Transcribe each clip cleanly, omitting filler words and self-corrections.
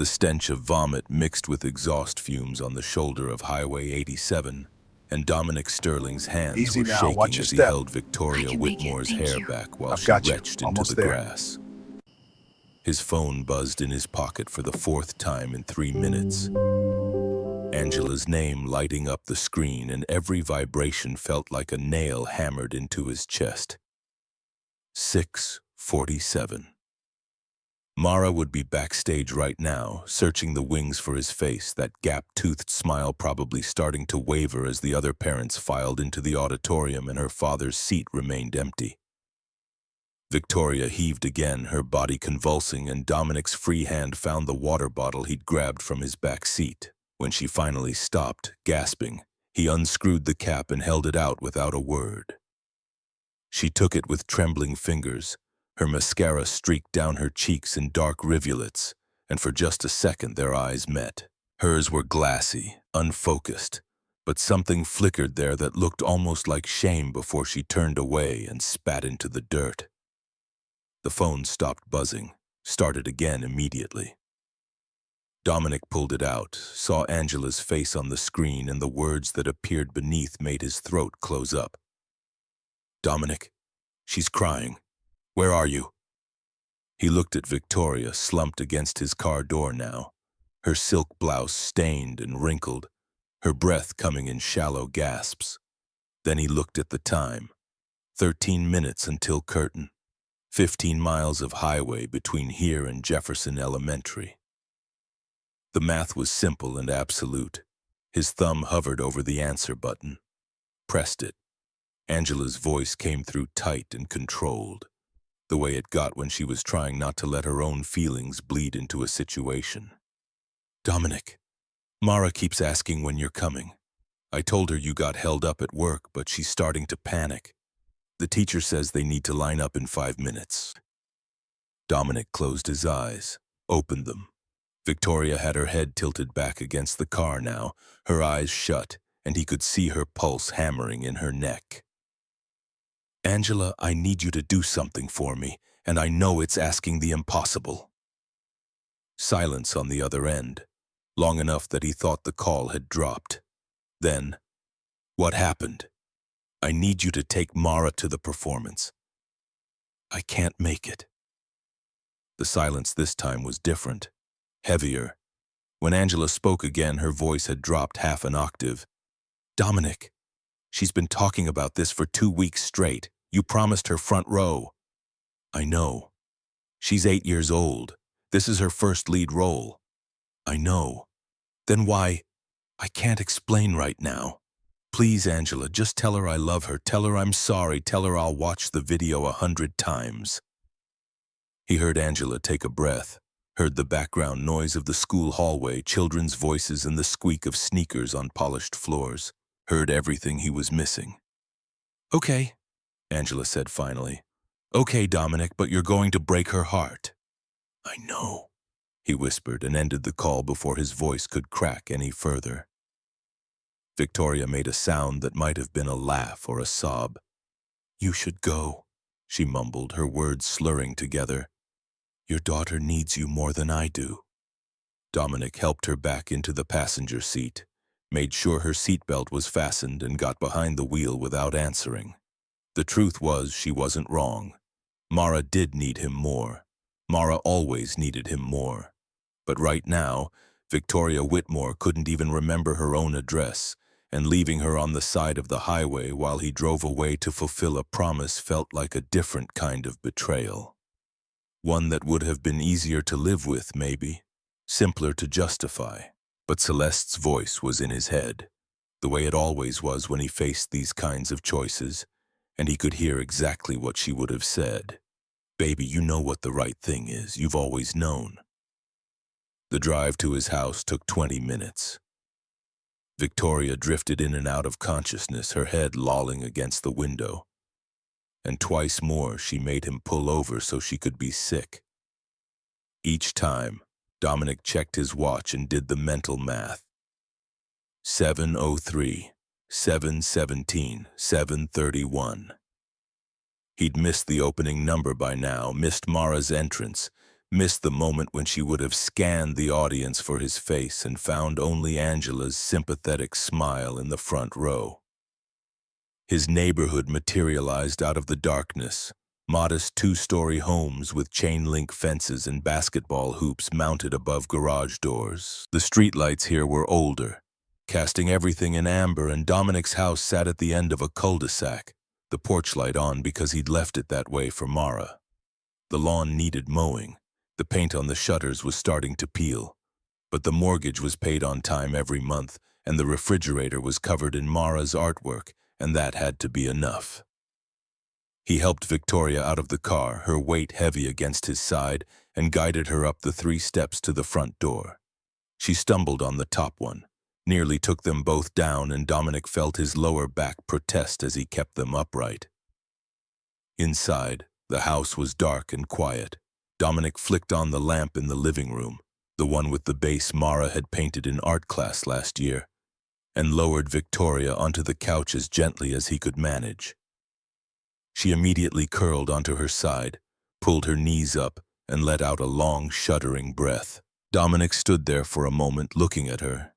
The stench of vomit mixed with exhaust fumes on the shoulder of Highway 87, and Dominic Sterling's hands Easy were now, watch shaking your as he step. held I Victoria can make it, Whitmore's thank hair you. back while I've she got you. retched into Almost the there. grass. His phone buzzed in his pocket for the fourth time in 3 minutes. Angela's name lighting up the screen, and every vibration felt like a nail hammered into his chest. 6:47. Mara would be backstage right now, searching the wings for his face, that gap-toothed smile probably starting to waver as the other parents filed into the auditorium and her father's seat remained empty. Victoria heaved again, her body convulsing, and Dominic's free hand found the water bottle he'd grabbed from his back seat. When she finally stopped, gasping, he unscrewed the cap and held it out without a word. She took it with trembling fingers. Her mascara streaked down her cheeks in dark rivulets, and for just a second their eyes met. Hers were glassy, unfocused, but something flickered there that looked almost like shame before she turned away and spat into the dirt. The phone stopped buzzing, started again immediately. Dominic pulled it out, saw Angela's face on the screen, and the words that appeared beneath made his throat close up. "Dominic, she's crying. Where are you?" He looked at Victoria, slumped against his car door now, her silk blouse stained and wrinkled, her breath coming in shallow gasps. Then he looked at the time. 13 minutes until curtain. 15 miles of highway between here and Jefferson Elementary. The math was simple and absolute. His thumb hovered over the answer button. Pressed it. Angela's voice came through tight and controlled, the way it got when she was trying not to let her own feelings bleed into a situation. "Dominic, Mara keeps asking when you're coming. I told her you got held up at work, but she's starting to panic. The teacher says they need to line up in 5 minutes. Dominic closed his eyes, opened them. Victoria had her head tilted back against the car now, her eyes shut, and he could see her pulse hammering in her neck. "Angela, I need you to do something for me, and I know it's asking the impossible." Silence on the other end, long enough that he thought the call had dropped. Then, "What happened? I need you to take Mara to the performance." "I can't make it." The silence this time was different, heavier. When Angela spoke again, her voice had dropped half an octave. "Dominic, she's been talking about this for 2 weeks straight. You promised her front row." "I know. She's 8 years old. This is her first lead role." "I know. Then why? I can't explain right now. Please, Angela, just tell her I love her. Tell her I'm sorry. Tell her I'll watch the video 100 times. He heard Angela take a breath, heard the background noise of the school hallway, children's voices, and the squeak of sneakers on polished floors. Heard everything he was missing. "Okay," Angela said finally. "Okay, Dominic, but you're going to break her heart." "I know," he whispered, and ended the call before his voice could crack any further. Victoria made a sound that might have been a laugh or a sob. "You should go," she mumbled, her words slurring together. "Your daughter needs you more than I do." Dominic helped her back into the passenger seat, made sure her seatbelt was fastened, and got behind the wheel without answering. The truth was, she wasn't wrong. Mara did need him more. Mara always needed him more. But right now, Victoria Whitmore couldn't even remember her own address, and leaving her on the side of the highway while he drove away to fulfill a promise felt like a different kind of betrayal. One that would have been easier to live with, maybe, simpler to justify. But Celeste's voice was in his head, the way it always was when he faced these kinds of choices, and he could hear exactly what she would have said. "Baby, you know what the right thing is. You've always known." The drive to his house took 20 minutes. Victoria drifted in and out of consciousness, her head lolling against the window. And twice more she made him pull over so she could be sick. Each time, Dominic checked his watch and did the mental math. 7:03, 7:17, 7:31. He'd missed the opening number by now, missed Mara's entrance, missed the moment when she would have scanned the audience for his face and found only Angela's sympathetic smile in the front row. His neighborhood materialized out of the darkness. Modest two-story homes with chain-link fences and basketball hoops mounted above garage doors. The streetlights here were older, casting everything in amber, and Dominic's house sat at the end of a cul-de-sac, the porch light on because he'd left it that way for Mara. The lawn needed mowing. The paint on the shutters was starting to peel. But the mortgage was paid on time every month, and the refrigerator was covered in Mara's artwork, and that had to be enough. He helped Victoria out of the car, her weight heavy against his side, and guided her up the 3 steps to the front door. She stumbled on the top one, nearly took them both down, and Dominic felt his lower back protest as he kept them upright. Inside, the house was dark and quiet. Dominic flicked on the lamp in the living room, the one with the base Mara had painted in art class last year, and lowered Victoria onto the couch as gently as he could manage. She immediately curled onto her side, pulled her knees up, and let out a long, shuddering breath. Dominic stood there for a moment looking at her,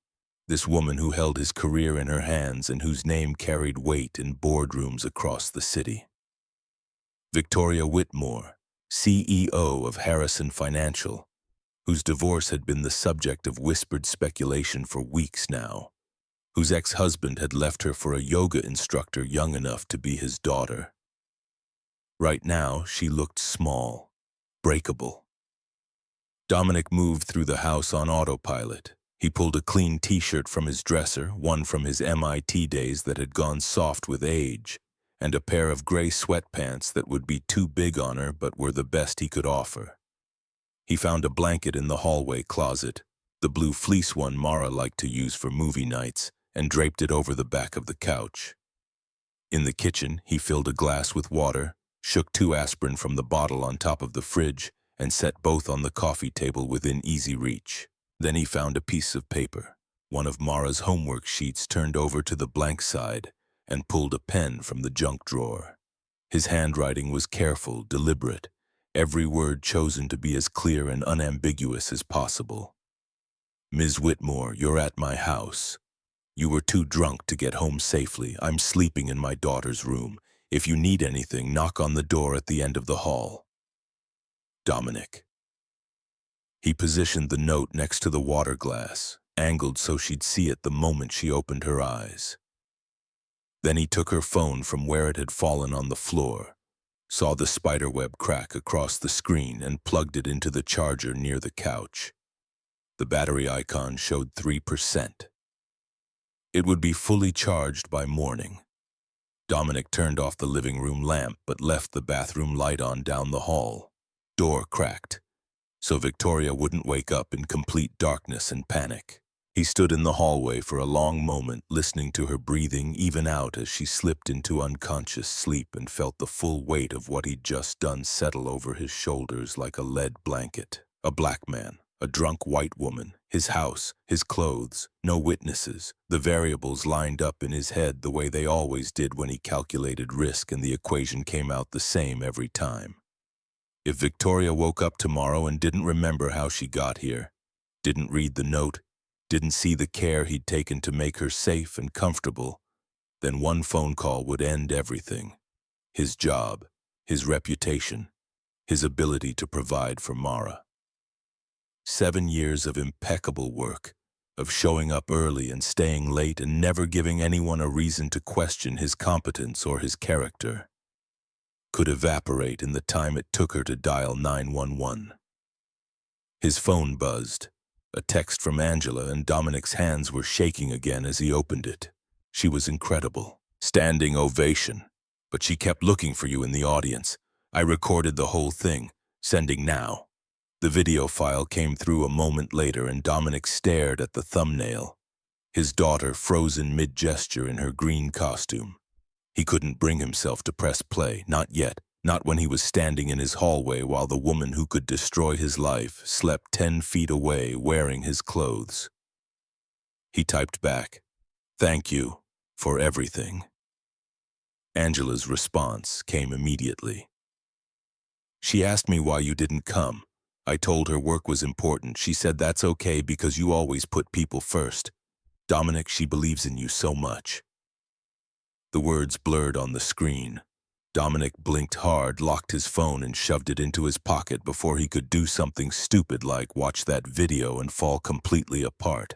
this woman who held his career in her hands and whose name carried weight in boardrooms across the city. Victoria Whitmore, CEO of Harrison Financial, whose divorce had been the subject of whispered speculation for weeks now, whose ex-husband had left her for a yoga instructor young enough to be his daughter. Right now, she looked small, breakable. Dominic moved through the house on autopilot. He pulled a clean t-shirt from his dresser, one from his MIT days that had gone soft with age, and a pair of gray sweatpants that would be too big on her but were the best he could offer. He found a blanket in the hallway closet, the blue fleece one Mara liked to use for movie nights, and draped it over the back of the couch. In the kitchen, he filled a glass with water, shook 2 aspirin from the bottle on top of the fridge, and set both on the coffee table within easy reach. Then he found a piece of paper, one of Mara's homework sheets turned over to the blank side, and pulled a pen from the junk drawer. His handwriting was careful, deliberate, every word chosen to be as clear and unambiguous as possible. Ms. Whitmore, you're at my house. You were too drunk to get home safely. I'm sleeping in my daughter's room. If you need anything, knock on the door at the end of the hall. Dominic. He positioned the note next to the water glass, angled so she'd see it the moment she opened her eyes. Then he took her phone from where it had fallen on the floor, saw the spiderweb crack across the screen, and plugged it into the charger near the couch. The battery icon showed 3%. It would be fully charged by morning. Dominic turned off the living room lamp but left the bathroom light on down the hall. Door cracked, so Victoria wouldn't wake up in complete darkness and panic. He stood in the hallway for a long moment, listening to her breathing even out as she slipped into unconscious sleep, and felt the full weight of what he'd just done settle over his shoulders like a lead blanket. A black man, a drunk white woman, his house, his clothes, no witnesses. The variables lined up in his head the way they always did when he calculated risk, and the equation came out the same every time. If Victoria woke up tomorrow and didn't remember how she got here, didn't read the note, didn't see the care he'd taken to make her safe and comfortable, then one phone call would end everything. His job, his reputation, his ability to provide for Mara. 7 years of impeccable work, of showing up early and staying late and never giving anyone a reason to question his competence or his character, could evaporate in the time it took her to dial 911. His phone buzzed, a text from Angela, and Dominic's hands were shaking again as he opened it. She was incredible. Standing ovation. But she kept looking for you in the audience. I recorded the whole thing. Sending now. The video file came through a moment later, and Dominic stared at the thumbnail. His daughter frozen mid-gesture in her green costume. He couldn't bring himself to press play, not yet, not when he was standing in his hallway while the woman who could destroy his life slept 10 feet away wearing his clothes. He typed back, "Thank you for everything." Angela's response came immediately. "She asked me why you didn't come. I told her work was important. She said that's okay because you always put people first. Dominic, she believes in you so much. The words blurred on the screen. Dominic blinked hard, locked his phone, and shoved it into his pocket before he could do something stupid like watch that video and fall completely apart.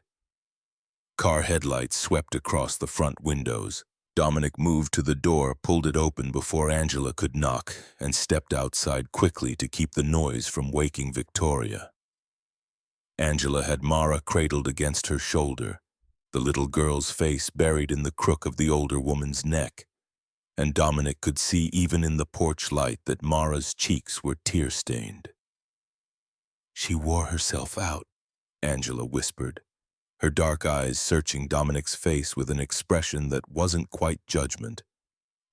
Car headlights swept across the front windows. Dominic moved to the door, pulled it open before Angela could knock, and stepped outside quickly to keep the noise from waking Victoria. Angela had Mara cradled against her shoulder, the little girl's face buried in the crook of the older woman's neck, and Dominic could see even in the porch light that Mara's cheeks were tear-stained. "She wore herself out," Angela whispered, her dark eyes searching Dominic's face with an expression that wasn't quite judgment,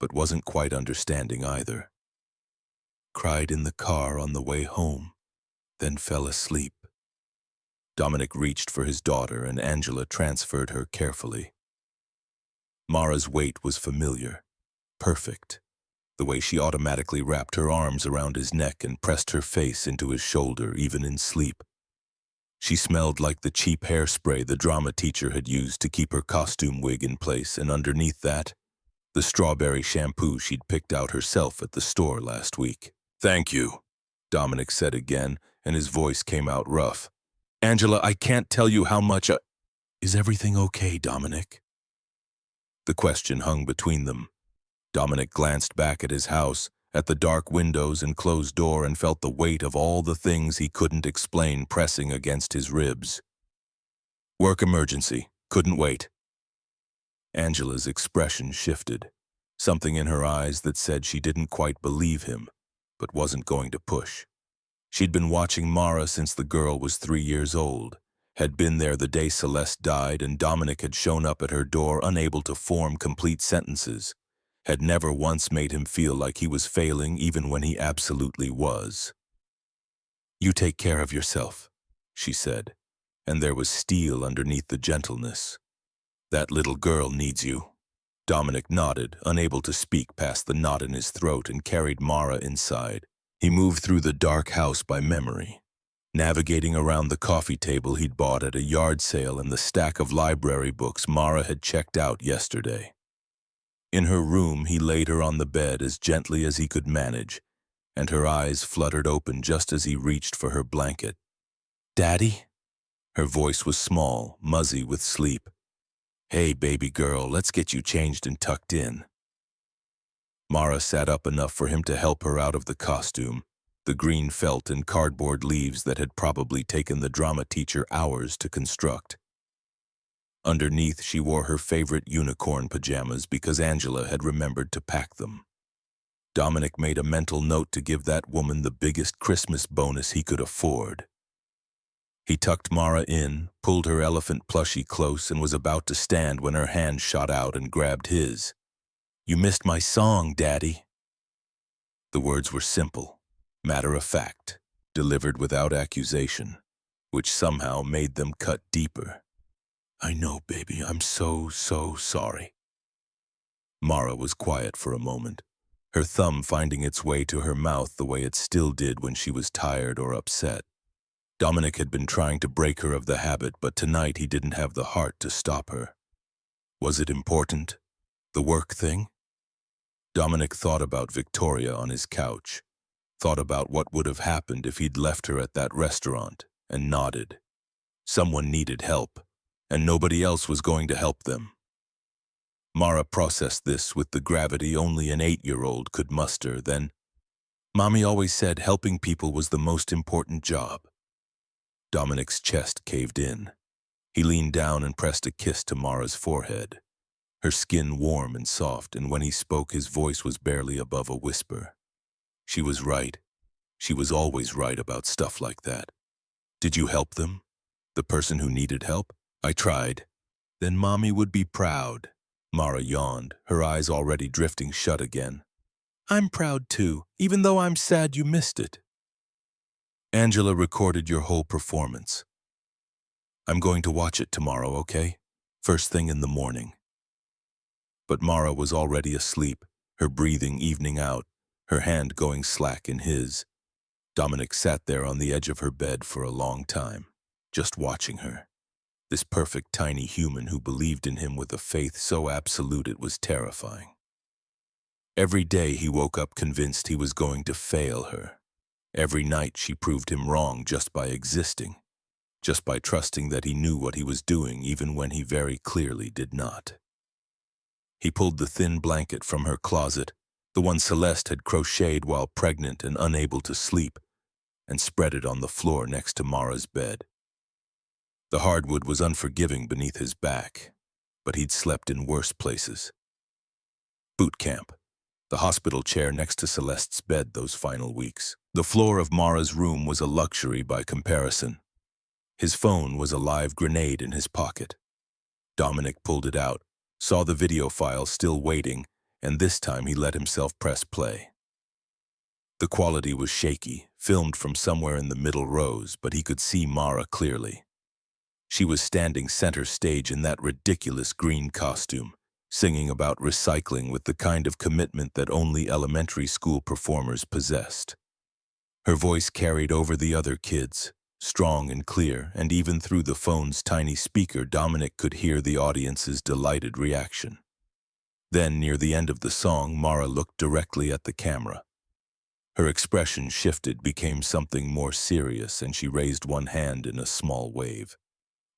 but wasn't quite understanding either. "Cried in the car on the way home, then fell asleep." Dominic reached for his daughter and Angela transferred her carefully. Mara's weight was familiar, perfect, the way she automatically wrapped her arms around his neck and pressed her face into his shoulder even in sleep. She smelled like the cheap hairspray the drama teacher had used to keep her costume wig in place, and underneath that, the strawberry shampoo she'd picked out herself at the store last week. "Thank you," Dominic said again, and his voice came out rough. "Angela, I can't tell you how much Is everything okay, Dominic?" The question hung between them. Dominic glanced back at his house, at the dark windows and closed door, and felt the weight of all the things he couldn't explain pressing against his ribs. "Work emergency. Couldn't wait." Angela's expression shifted, something in her eyes that said she didn't quite believe him, but wasn't going to push. She'd been watching Mara since the girl was 3 years old, had been there the day Celeste died, and Dominic had shown up at her door unable to form complete sentences, had never once made him feel like he was failing even when he absolutely was. "You take care of yourself," she said, and there was steel underneath the gentleness. "That little girl needs you." Dominic nodded, unable to speak past the knot in his throat, and carried Mara inside. He moved through the dark house by memory, navigating around the coffee table he'd bought at a yard sale and the stack of library books Mara had checked out yesterday. In her room, he laid her on the bed as gently as he could manage, and her eyes fluttered open just as he reached for her blanket. "Daddy?" Her voice was small, muzzy with sleep. "Hey, baby girl, let's get you changed and tucked in." Mara sat up enough for him to help her out of the costume, the green felt and cardboard leaves that had probably taken the drama teacher hours to construct. Underneath, she wore her favorite unicorn pajamas because Angela had remembered to pack them. Dominic made a mental note to give that woman the biggest Christmas bonus he could afford. He tucked Mara in, pulled her elephant plushie close, and was about to stand when her hand shot out and grabbed his. "You missed my song, Daddy." The words were simple, matter-of-fact, delivered without accusation, which somehow made them cut deeper. "I know, baby, I'm so sorry." Mara was quiet for a moment, her thumb finding its way to her mouth the way it still did when she was tired or upset. Dominic had been trying to break her of the habit, but tonight he didn't have the heart to stop her. Was it important? The work thing? Dominic thought about Victoria on his couch, thought about what would have happened if he'd left her at that restaurant, and nodded. Someone needed help, and nobody else was going to help them. Mara processed this with the gravity only an 8-year-old could muster. Then, "Mommy always said helping people was the most important job." Dominic's chest caved in. He leaned down and pressed a kiss to Mara's forehead, her skin warm and soft, and when he spoke his voice was barely above a whisper. She was right. She was always right about stuff like that. "Did you help them? The person who needed help?" "I tried." "Then Mommy would be proud." Mara yawned, her eyes already drifting shut again. "I'm proud too, even though I'm sad you missed it." "Angela recorded your whole performance. I'm going to watch it tomorrow, okay? First thing in the morning." But Mara was already asleep, her breathing evening out, her hand going slack in his. Dominic sat there on the edge of her bed for a long time, just watching her. This perfect tiny human who believed in him with a faith so absolute it was terrifying. Every day he woke up convinced he was going to fail her. Every night she proved him wrong just by existing, just by trusting that he knew what he was doing even when he very clearly did not. He pulled the thin blanket from her closet, the one Celeste had crocheted while pregnant and unable to sleep, and spread it on the floor next to Mara's bed. The hardwood was unforgiving beneath his back, but he'd slept in worse places. Boot camp, the hospital chair next to Celeste's bed those final weeks. The floor of Mara's room was a luxury by comparison. His phone was a live grenade in his pocket. Dominic pulled it out, saw the video file still waiting, and this time he let himself press play. The quality was shaky, filmed from somewhere in the middle rows, but he could see Mara clearly. She was standing center stage in that ridiculous green costume, singing about recycling with the kind of commitment that only elementary school performers possessed. Her voice carried over the other kids, strong and clear, and even through the phone's tiny speaker, Dominic could hear the audience's delighted reaction. Then, near the end of the song, Mara looked directly at the camera. Her expression shifted, became something more serious, and she raised one hand in a small wave.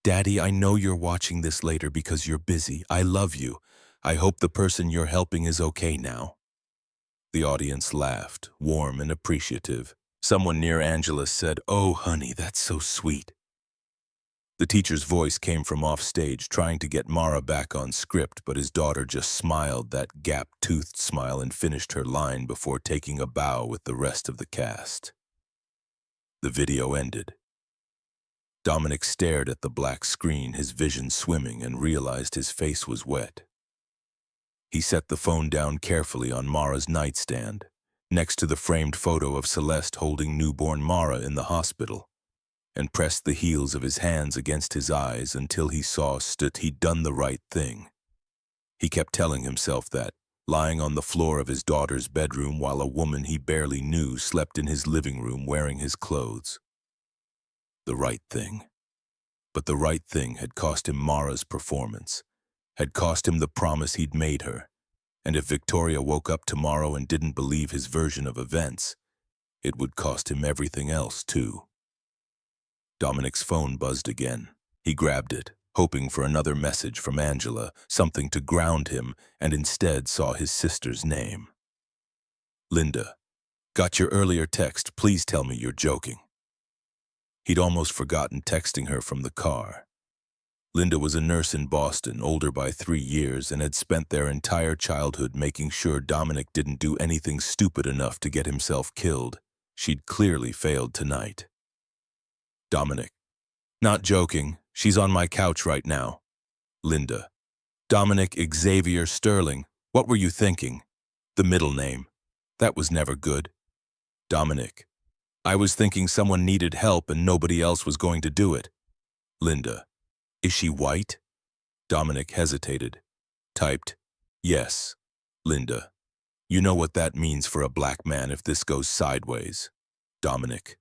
"Daddy, I know you're watching this later because you're busy. I love you. I hope the person you're helping is okay now." The audience laughed, warm and appreciative. Someone near Angela said, "Oh, honey, that's so sweet." The teacher's voice came from offstage, trying to get Mara back on script, but his daughter just smiled that gap-toothed smile and finished her line before taking a bow with the rest of the cast. The video ended. Dominic stared at the black screen, his vision swimming, and realized his face was wet. He set the phone down carefully on Mara's nightstand, next to the framed photo of Celeste holding newborn Mara in the hospital, and pressed the heels of his hands against his eyes until he saw he'd done the right thing. He kept telling himself that, lying on the floor of his daughter's bedroom while a woman he barely knew slept in his living room wearing his clothes. The right thing. But the right thing had cost him Mara's performance, had cost him the promise he'd made her, and if Victoria woke up tomorrow and didn't believe his version of events, it would cost him everything else too. Dominic's phone buzzed again. He grabbed it, hoping for another message from Angela, something to ground him, and instead saw his sister's name. "Linda, got your earlier text. Please tell me you're joking." He'd almost forgotten texting her from the car. Linda was a nurse in Boston, older by 3 years, and had spent their entire childhood making sure Dominic didn't do anything stupid enough to get himself killed. She'd clearly failed tonight. Dominic: "Not joking. She's on my couch right now." Linda: "Dominic Xavier Sterling. What were you thinking? The middle name. That was never good." Dominic: "I was thinking someone needed help and nobody else was going to do it." Linda: "Is she white?" Dominic hesitated. Typed, "Yes." Linda: "You know what that means for a black man if this goes sideways." Dominic: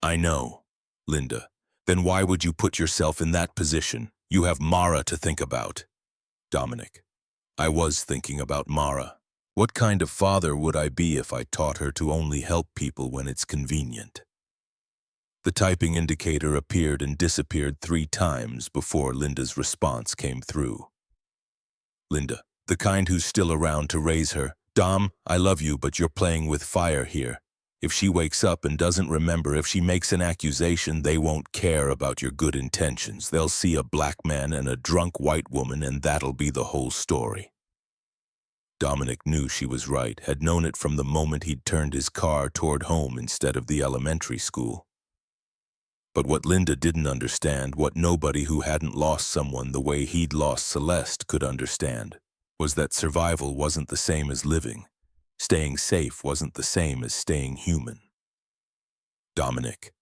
"I know." Linda: "Then why would you put yourself in that position? You have Mara to think about." Dominic: "I was thinking about Mara. What kind of father would I be if I taught her to only help people when it's convenient?" The typing indicator appeared and disappeared 3 times before Linda's response came through. Linda: "The kind who's still around to raise her. Dom, I love you, but you're playing with fire here. If she wakes up and doesn't remember, if she makes an accusation, they won't care about your good intentions. They'll see a black man and a drunk white woman, and that'll be the whole story." Dominic knew she was right, had known it from the moment he'd turned his car toward home instead of the elementary school. But what Linda didn't understand, what nobody who hadn't lost someone the way he'd lost Celeste could understand, was that survival wasn't the same as living. Staying safe wasn't the same as staying human. Dominic: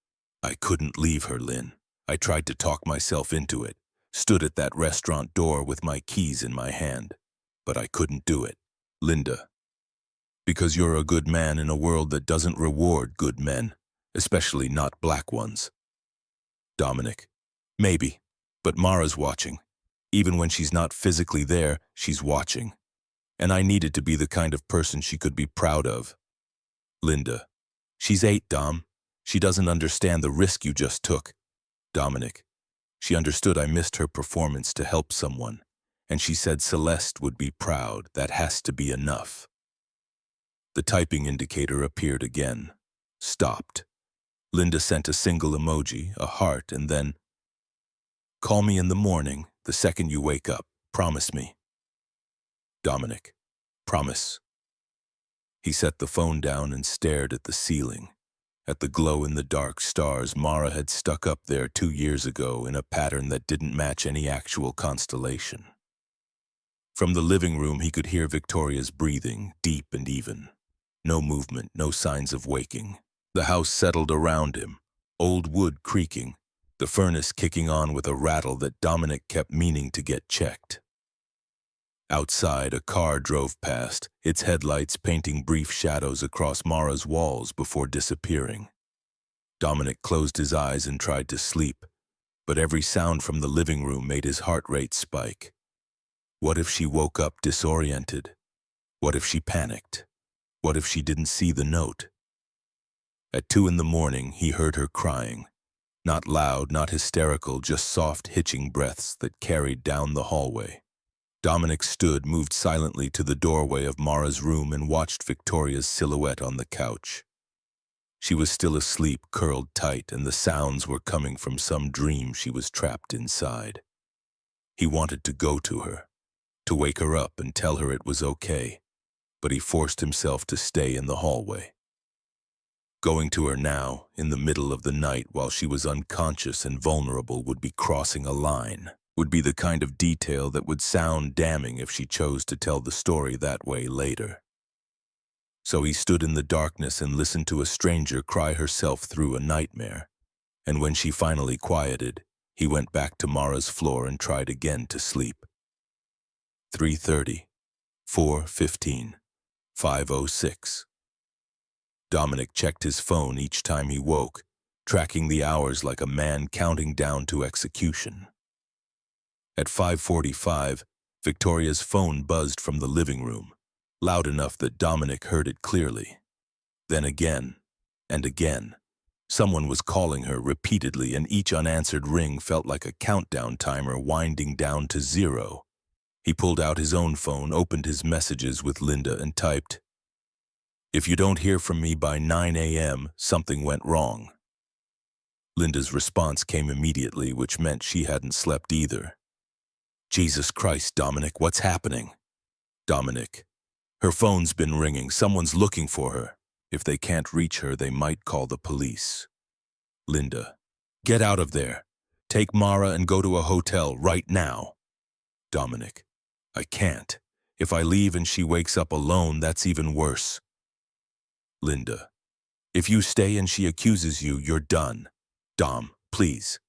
"I couldn't leave her, Lynn. I tried to talk myself into it, stood at that restaurant door with my keys in my hand, but I couldn't do it." Linda: "Because you're a good man in a world that doesn't reward good men, especially not black ones. Dominic: maybe, but Mara's watching. Even when she's not physically there, she's watching. And I needed to be the kind of person she could be proud of. Linda: she's 8, Dom. She doesn't understand the risk you just took. Dominic: she understood I missed her performance to help someone, and she said Celeste would be proud. That has to be enough. The typing indicator appeared again. Stopped. Linda sent a single emoji, a heart, and then, "Call me in the morning, the second you wake up. Promise me." Dominic: promise. He set the phone down and stared at the ceiling, at the glow-in-the-dark stars Mara had stuck up there 2 years ago in a pattern that didn't match any actual constellation. From the living room he could hear Victoria's breathing, deep and even. No movement, no signs of waking. The house settled around him, old wood creaking, the furnace kicking on with a rattle that Dominic kept meaning to get checked. Outside, a car drove past, its headlights painting brief shadows across Mara's walls before disappearing. Dominic closed his eyes and tried to sleep, but every sound from the living room made his heart rate spike. What if she woke up disoriented? What if she panicked? What if she didn't see the note? At 2 in the morning, he heard her crying. Not loud, not hysterical, just soft, hitching breaths that carried down the hallway. Dominic stood, moved silently to the doorway of Mara's room and watched Victoria's silhouette on the couch. She was still asleep, curled tight, and the sounds were coming from some dream she was trapped inside. He wanted to go to her, to wake her up and tell her it was okay, but he forced himself to stay in the hallway. Going to her now, in the middle of the night while she was unconscious and vulnerable, would be crossing a line, would be the kind of detail that would sound damning if she chose to tell the story that way later. So he stood in the darkness and listened to a stranger cry herself through a nightmare, and when she finally quieted, he went back to Mara's floor and tried again to sleep. 3:30, 4:15, 5:06. Dominic checked his phone each time he woke, tracking the hours like a man counting down to execution. At 5:45, Victoria's phone buzzed from the living room, loud enough that Dominic heard it clearly. Then again, and again. Someone was calling her repeatedly, and each unanswered ring felt like a countdown timer winding down to 0. He pulled out his own phone, opened his messages with Linda, and typed, "If you don't hear from me by 9 a.m., something went wrong." Linda's response came immediately, which meant she hadn't slept either. "Jesus Christ, Dominic, what's happening?" Dominic: "Her phone's been ringing. Someone's looking for her. If they can't reach her, they might call the police." Linda: "Get out of there. Take Mara and go to a hotel right now." Dominic: "I can't. If I leave and she wakes up alone, that's even worse." Linda: "If you stay and she accuses you, you're done. Dom, please."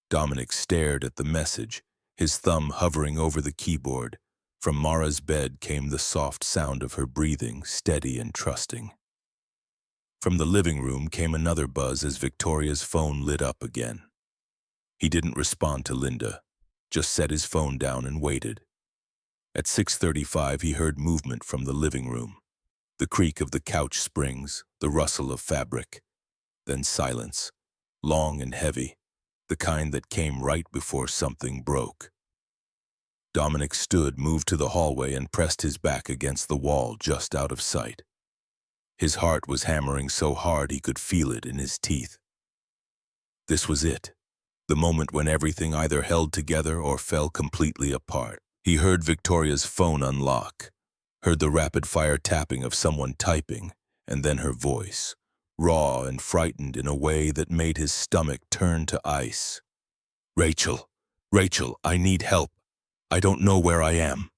Dominic stared at the message, his thumb hovering over the keyboard. From Mara's bed came the soft sound of her breathing, steady and trusting. From the living room came another buzz as Victoria's phone lit up again. He didn't respond to Linda, just set his phone down and waited. At 6:35, he heard movement from the living room. The creak of the couch springs, the rustle of fabric. Then silence, long and heavy, the kind that came right before something broke. Dominic stood, moved to the hallway, and pressed his back against the wall just out of sight. His heart was hammering so hard he could feel it in his teeth. This was it, the moment when everything either held together or fell completely apart. He heard Victoria's phone unlock, heard the rapid-fire tapping of someone typing, and then her voice, raw and frightened in a way that made his stomach turn to ice. "Rachel, Rachel, I need help. I don't know where I am."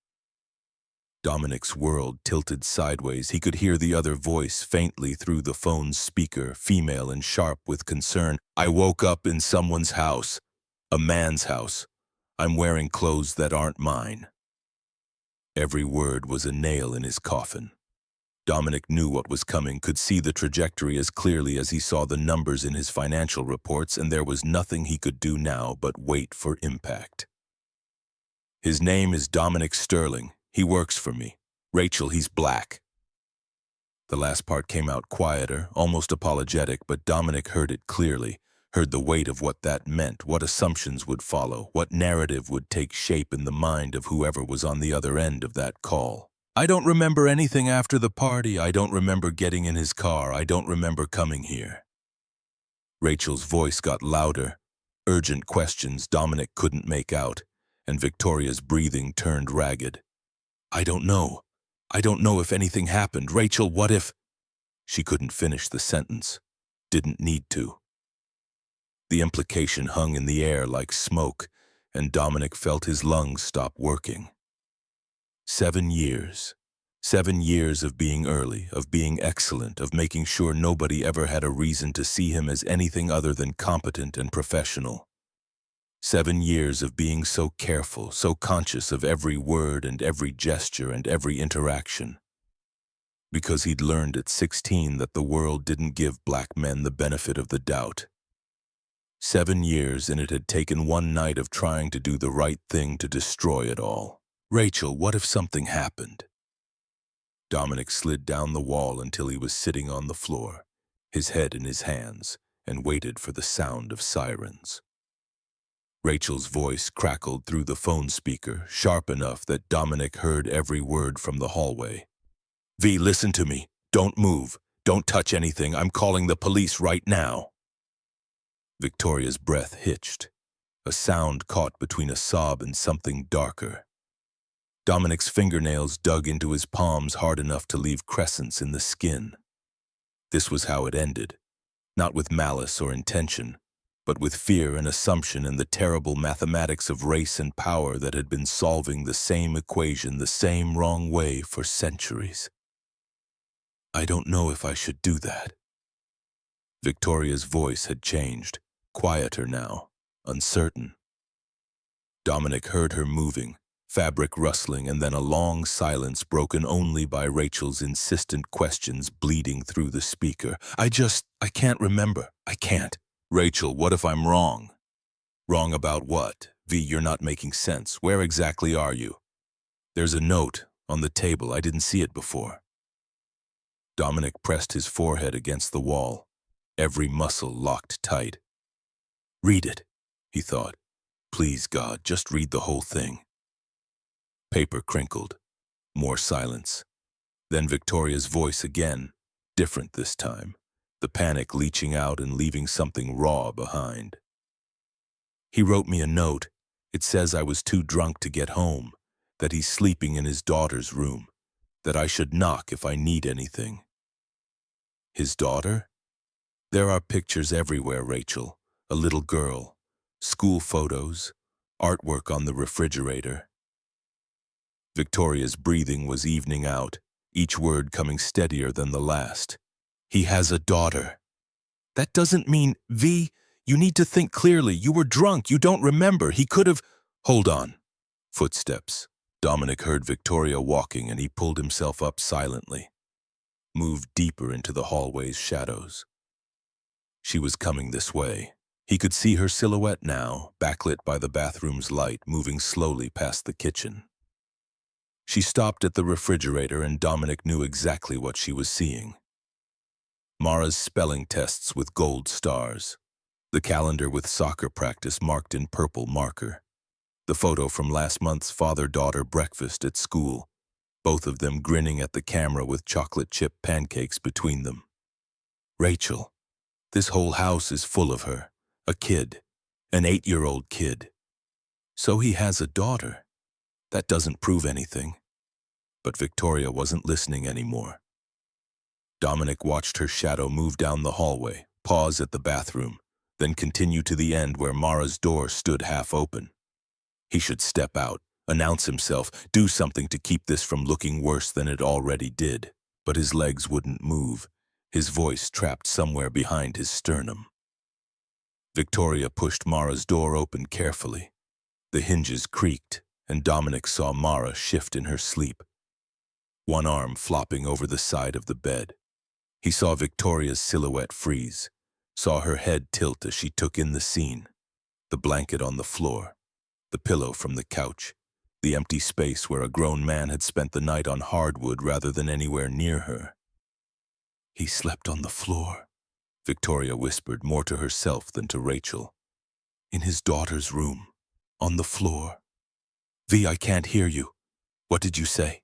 Dominic's world tilted sideways. He could hear the other voice faintly through the phone's speaker, female and sharp with concern. "I woke up in someone's house, a man's house. I'm wearing clothes that aren't mine." Every word was a nail in his coffin. Dominic knew what was coming, could see the trajectory as clearly as he saw the numbers in his financial reports, and there was nothing he could do now but wait for impact. His name is Dominic Sterling. He works for me. Rachel, he's black. The last part came out quieter, almost apologetic, but Dominic heard it clearly, heard the weight of what that meant, what assumptions would follow, what narrative would take shape in the mind of whoever was on the other end of that call. I don't remember anything after the party. I don't remember getting in his car. I don't remember coming here. Rachel's voice got louder. Urgent questions Dominic couldn't make out, and Victoria's breathing turned ragged. I don't know. I don't know if anything happened. Rachel, what if... She couldn't finish the sentence. Didn't need to. The implication hung in the air like smoke, and Dominic felt his lungs stop working. 7 years. 7 years of being early, of being excellent, of making sure nobody ever had a reason to see him as anything other than competent and professional. 7 years of being so careful, so conscious of every word and every gesture and every interaction. Because he'd learned at 16 that the world didn't give black men the benefit of the doubt. 7 years, and it had taken one night of trying to do the right thing to destroy it all. Rachel, what if something happened? Dominic slid down the wall until he was sitting on the floor, his head in his hands, and waited for the sound of sirens. Rachel's voice crackled through the phone speaker, sharp enough that Dominic heard every word from the hallway. V, listen to me. Don't move. Don't touch anything. I'm calling the police right now. Victoria's breath hitched, a sound caught between a sob and something darker. Dominic's fingernails dug into his palms hard enough to leave crescents in the skin. This was how it ended, not with malice or intention, but with fear and assumption and the terrible mathematics of race and power that had been solving the same equation the same wrong way for centuries. I don't know if I should do that. Victoria's voice had changed, quieter now, uncertain. Dominic heard her moving, fabric rustling, and then a long silence broken only by Rachel's insistent questions bleeding through the speaker. I can't remember. I can't. Rachel, what if I'm wrong? Wrong about what? V, you're not making sense. Where exactly are you? There's a note on the table. I didn't see it before. Dominic pressed his forehead against the wall, every muscle locked tight. Read it, he thought. Please, God, just read the whole thing. Paper crinkled. More silence. Then Victoria's voice again, different this time, the panic leaching out and leaving something raw behind. He wrote me a note. It says I was too drunk to get home, that he's sleeping in his daughter's room, that I should knock if I need anything. His daughter? There are pictures everywhere, Rachel. A little girl, school photos, artwork on the refrigerator. Victoria's breathing was evening out, each word coming steadier than the last. He has a daughter. That doesn't mean, V, you need to think clearly. You were drunk. You don't remember. He could have... Hold on. Footsteps. Dominic heard Victoria walking, and he pulled himself up silently, moved deeper into the hallway's shadows. She was coming this way. He could see her silhouette now, backlit by the bathroom's light, moving slowly past the kitchen. She stopped at the refrigerator, and Dominic knew exactly what she was seeing. Mara's spelling tests with gold stars, the calendar with soccer practice marked in purple marker, the photo from last month's father-daughter breakfast at school, both of them grinning at the camera with chocolate chip pancakes between them. Rachel. This whole house is full of her. A kid. An 8-year-old kid. So he has a daughter. That doesn't prove anything. But Victoria wasn't listening anymore. Dominic watched her shadow move down the hallway, pause at the bathroom, then continue to the end where Mara's door stood half open. He should step out, announce himself, do something to keep this from looking worse than it already did. But his legs wouldn't move, his voice trapped somewhere behind his sternum. Victoria pushed Mara's door open carefully. The hinges creaked, and Dominic saw Mara shift in her sleep. one arm flopping over the side of the bed. He saw Victoria's silhouette freeze, saw her head tilt as she took in the scene. The blanket on the floor, the pillow from the couch, the empty space where a grown man had spent the night on hardwood rather than anywhere near her. He slept on the floor, Victoria whispered more to herself than to Rachel. In his daughter's room, on the floor. V, I can't hear you. What did you say?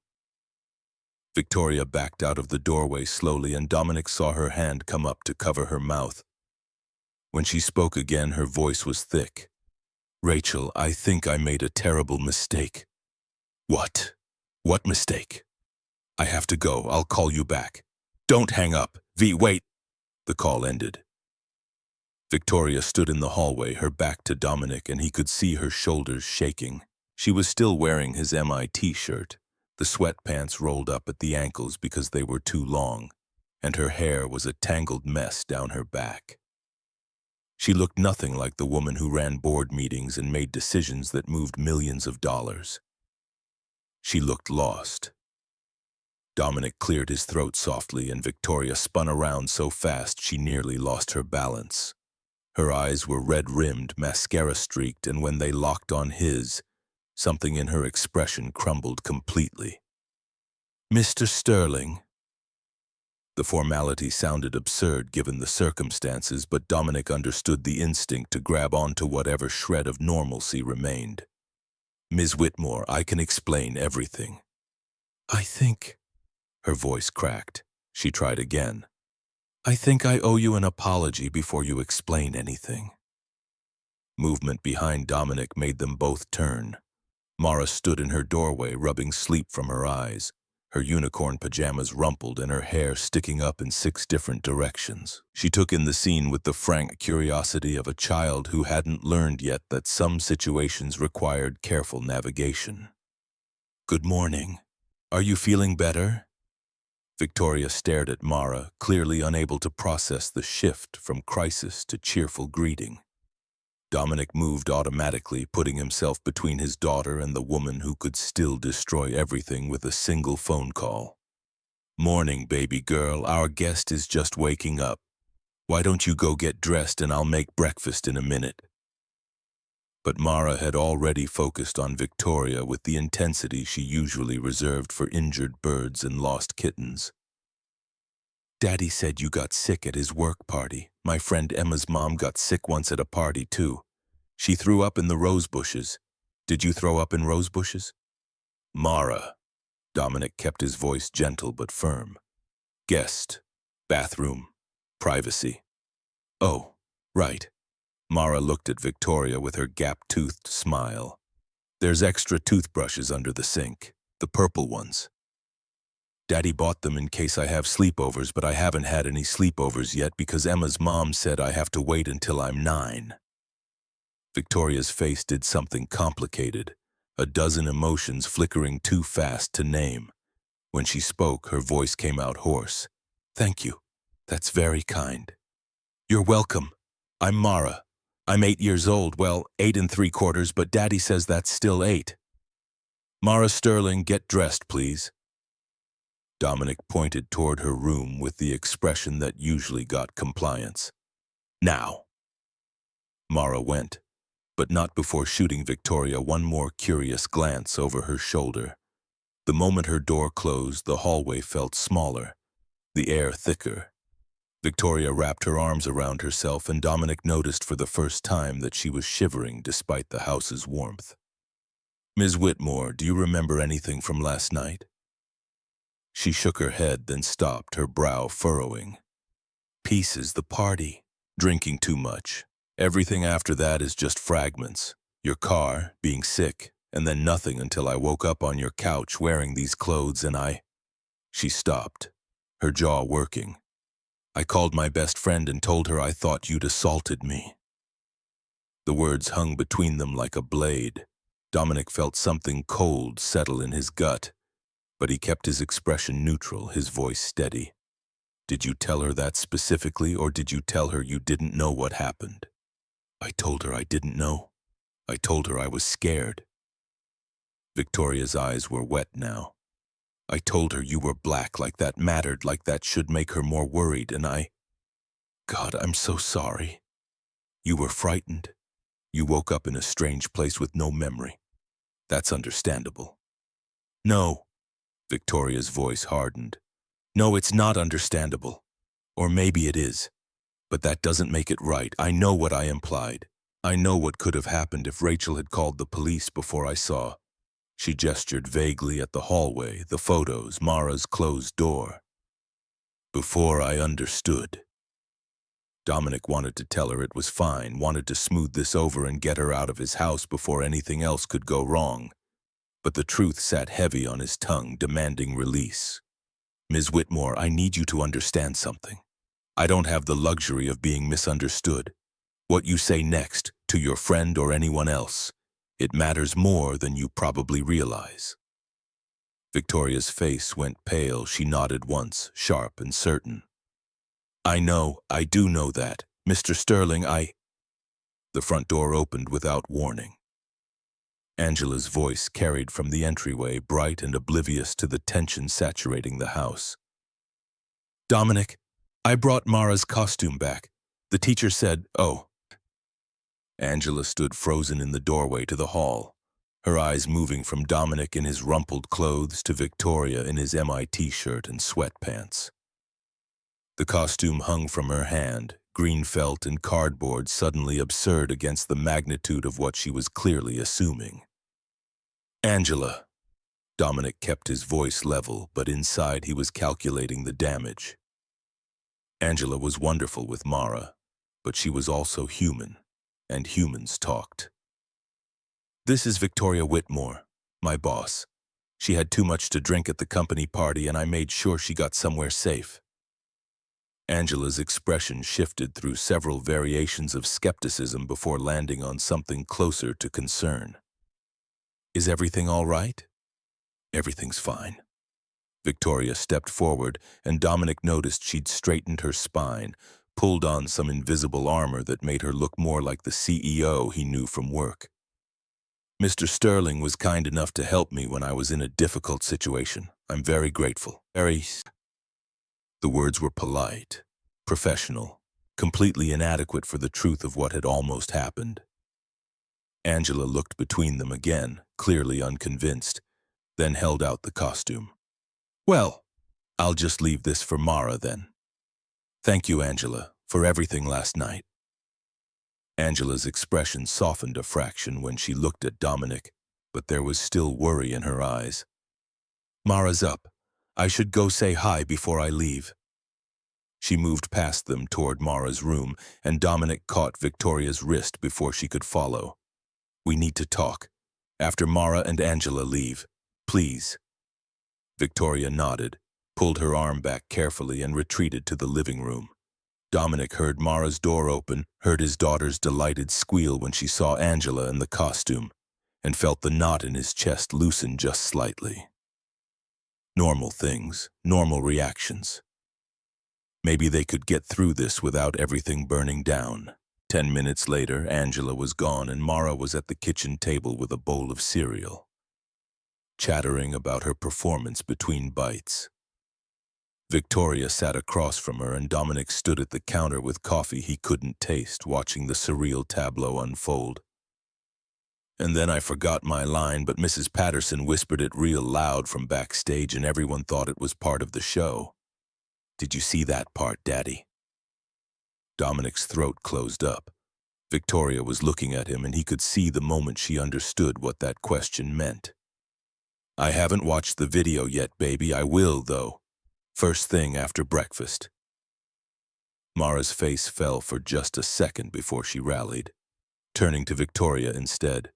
Victoria backed out of the doorway slowly, and Dominic saw her hand come up to cover her mouth. When she spoke again, her voice was thick. Rachel, I think I made a terrible mistake. What? What mistake? I have to go. I'll call you back. Don't hang up. V, wait. The call ended. Victoria stood in the hallway, her back to Dominic, and he could see her shoulders shaking. She was still wearing his MIT shirt, the sweatpants rolled up at the ankles because they were too long, and her hair was a tangled mess down her back. She looked nothing like the woman who ran board meetings and made decisions that moved millions of dollars. She looked lost. Dominic cleared his throat softly, and Victoria spun around so fast she nearly lost her balance. Her eyes were red-rimmed, mascara-streaked, and when they locked on his, something in her expression crumbled completely. Mr. Sterling. The formality sounded absurd given the circumstances, but Dominic understood the instinct to grab onto whatever shred of normalcy remained. Ms. Whitmore, I can explain everything. I think... Her voice cracked. She tried again. I think I owe you an apology before you explain anything. Movement behind Dominic made them both turn. Mara stood in her doorway, rubbing sleep from her eyes, her unicorn pajamas rumpled and her hair sticking up in 6 different directions. She took in the scene with the frank curiosity of a child who hadn't learned yet that some situations required careful navigation. Good morning. Are you feeling better? Victoria stared at Mara, clearly unable to process the shift from crisis to cheerful greeting. Dominic moved automatically, putting himself between his daughter and the woman who could still destroy everything with a single phone call. Morning, baby girl. Our guest is just waking up. Why don't you go get dressed and I'll make breakfast in a minute? But Mara had already focused on Victoria with the intensity she usually reserved for injured birds and lost kittens. Daddy said you got sick at his work party. My friend Emma's mom got sick once at a party, too. She threw up in the rose bushes. Did you throw up in rose bushes? Mara. Dominic kept his voice gentle but firm. Guest. Bathroom. Privacy. Oh, right. Mara looked at Victoria with her gap-toothed smile. There's extra toothbrushes under the sink, the purple ones. Daddy bought them in case I have sleepovers, but I haven't had any sleepovers yet because Emma's mom said I have to wait until I'm 9. Victoria's face did something complicated, a dozen emotions flickering too fast to name. When she spoke, her voice came out hoarse. Thank you. That's very kind. You're welcome. I'm Mara. I'm 8 years old, well, 8 3/4, but Daddy says that's still 8. Mara Sterling, get dressed, please. Dominic pointed toward her room with the expression that usually got compliance. Now. Mara went, but not before shooting Victoria one more curious glance over her shoulder. The moment her door closed, the hallway felt smaller, the air thicker. Victoria wrapped her arms around herself, and Dominic noticed for the first time that she was shivering despite the house's warmth. Ms. Whitmore, do you remember anything from last night? She shook her head, then stopped, her brow furrowing. Pieces, the party, drinking too much. Everything after that is just fragments. Your car, being sick, and then nothing until I woke up on your couch wearing these clothes and I... She stopped, her jaw working. I called my best friend and told her I thought you'd assaulted me. The words hung between them like a blade. Dominic felt something cold settle in his gut, but he kept his expression neutral, his voice steady. Did you tell her that specifically, or did you tell her you didn't know what happened? I told her I didn't know. I told her I was scared. Victoria's eyes were wet now. I told her you were black, like that mattered, like that should make her more worried, and God, I'm so sorry. You were frightened. You woke up in a strange place with no memory. That's understandable. No, Victoria's voice hardened. No, it's not understandable. Or maybe it is. But that doesn't make it right. I know what I implied. I know what could have happened if Rachel had called the police before I saw. She gestured vaguely at the hallway, the photos, Mara's closed door. Before I understood. Dominic wanted to tell her it was fine, wanted to smooth this over and get her out of his house before anything else could go wrong. But the truth sat heavy on his tongue, demanding release. Ms. Whitmore, I need you to understand something. I don't have the luxury of being misunderstood. What you say next, to your friend or anyone else, it matters more than you probably realize. Victoria's face went pale. She nodded once, sharp and certain. I do know that. Mr. Sterling, The front door opened without warning. Angela's voice carried from the entryway, bright and oblivious to the tension saturating the house. Dominic, I brought Mara's costume back. The teacher said, oh. Angela stood frozen in the doorway to the hall, her eyes moving from Dominic in his rumpled clothes to Victoria in his MIT shirt and sweatpants. The costume hung from her hand, green felt and cardboard suddenly absurd against the magnitude of what she was clearly assuming. Angela. Dominic kept his voice level, but inside he was calculating the damage. Angela was wonderful with Mara, but she was also human, and humans talked. This is Victoria Whitmore, my boss. She had too much to drink at the company party and I made sure she got somewhere safe. Angela's expression shifted through several variations of skepticism before landing on something closer to concern. Is everything all right? Everything's fine. Victoria stepped forward, and Dominic noticed she'd straightened her spine, pulled on some invisible armor that made her look more like the CEO he knew from work. Mr. Sterling was kind enough to help me when I was in a difficult situation. I'm very grateful. The words were polite, professional, completely inadequate for the truth of what had almost happened. Angela looked between them again, clearly unconvinced, then held out the costume. Well, I'll just leave this for Mara then. Thank you, Angela, for everything last night. Angela's expression softened a fraction when she looked at Dominic, but there was still worry in her eyes. Mara's up. I should go say hi before I leave. She moved past them toward Mara's room, and Dominic caught Victoria's wrist before she could follow. We need to talk. After Mara and Angela leave. Please. Victoria nodded, pulled her arm back carefully and retreated to the living room. Dominic heard Mara's door open, heard his daughter's delighted squeal when she saw Angela in the costume, and felt the knot in his chest loosen just slightly. Normal things, normal reactions. Maybe they could get through this without everything burning down. 10 minutes later, Angela was gone and Mara was at the kitchen table with a bowl of cereal, chattering about her performance between bites. Victoria sat across from her and Dominic stood at the counter with coffee he couldn't taste, watching the surreal tableau unfold. And then I forgot my line, but Mrs. Patterson whispered it real loud from backstage and everyone thought it was part of the show. Did you see that part, Daddy? Dominic's throat closed up. Victoria was looking at him and he could see the moment she understood what that question meant. I haven't watched the video yet, baby. I will, though. First thing after breakfast. Mara's face fell for just a second before she rallied, turning to Victoria instead.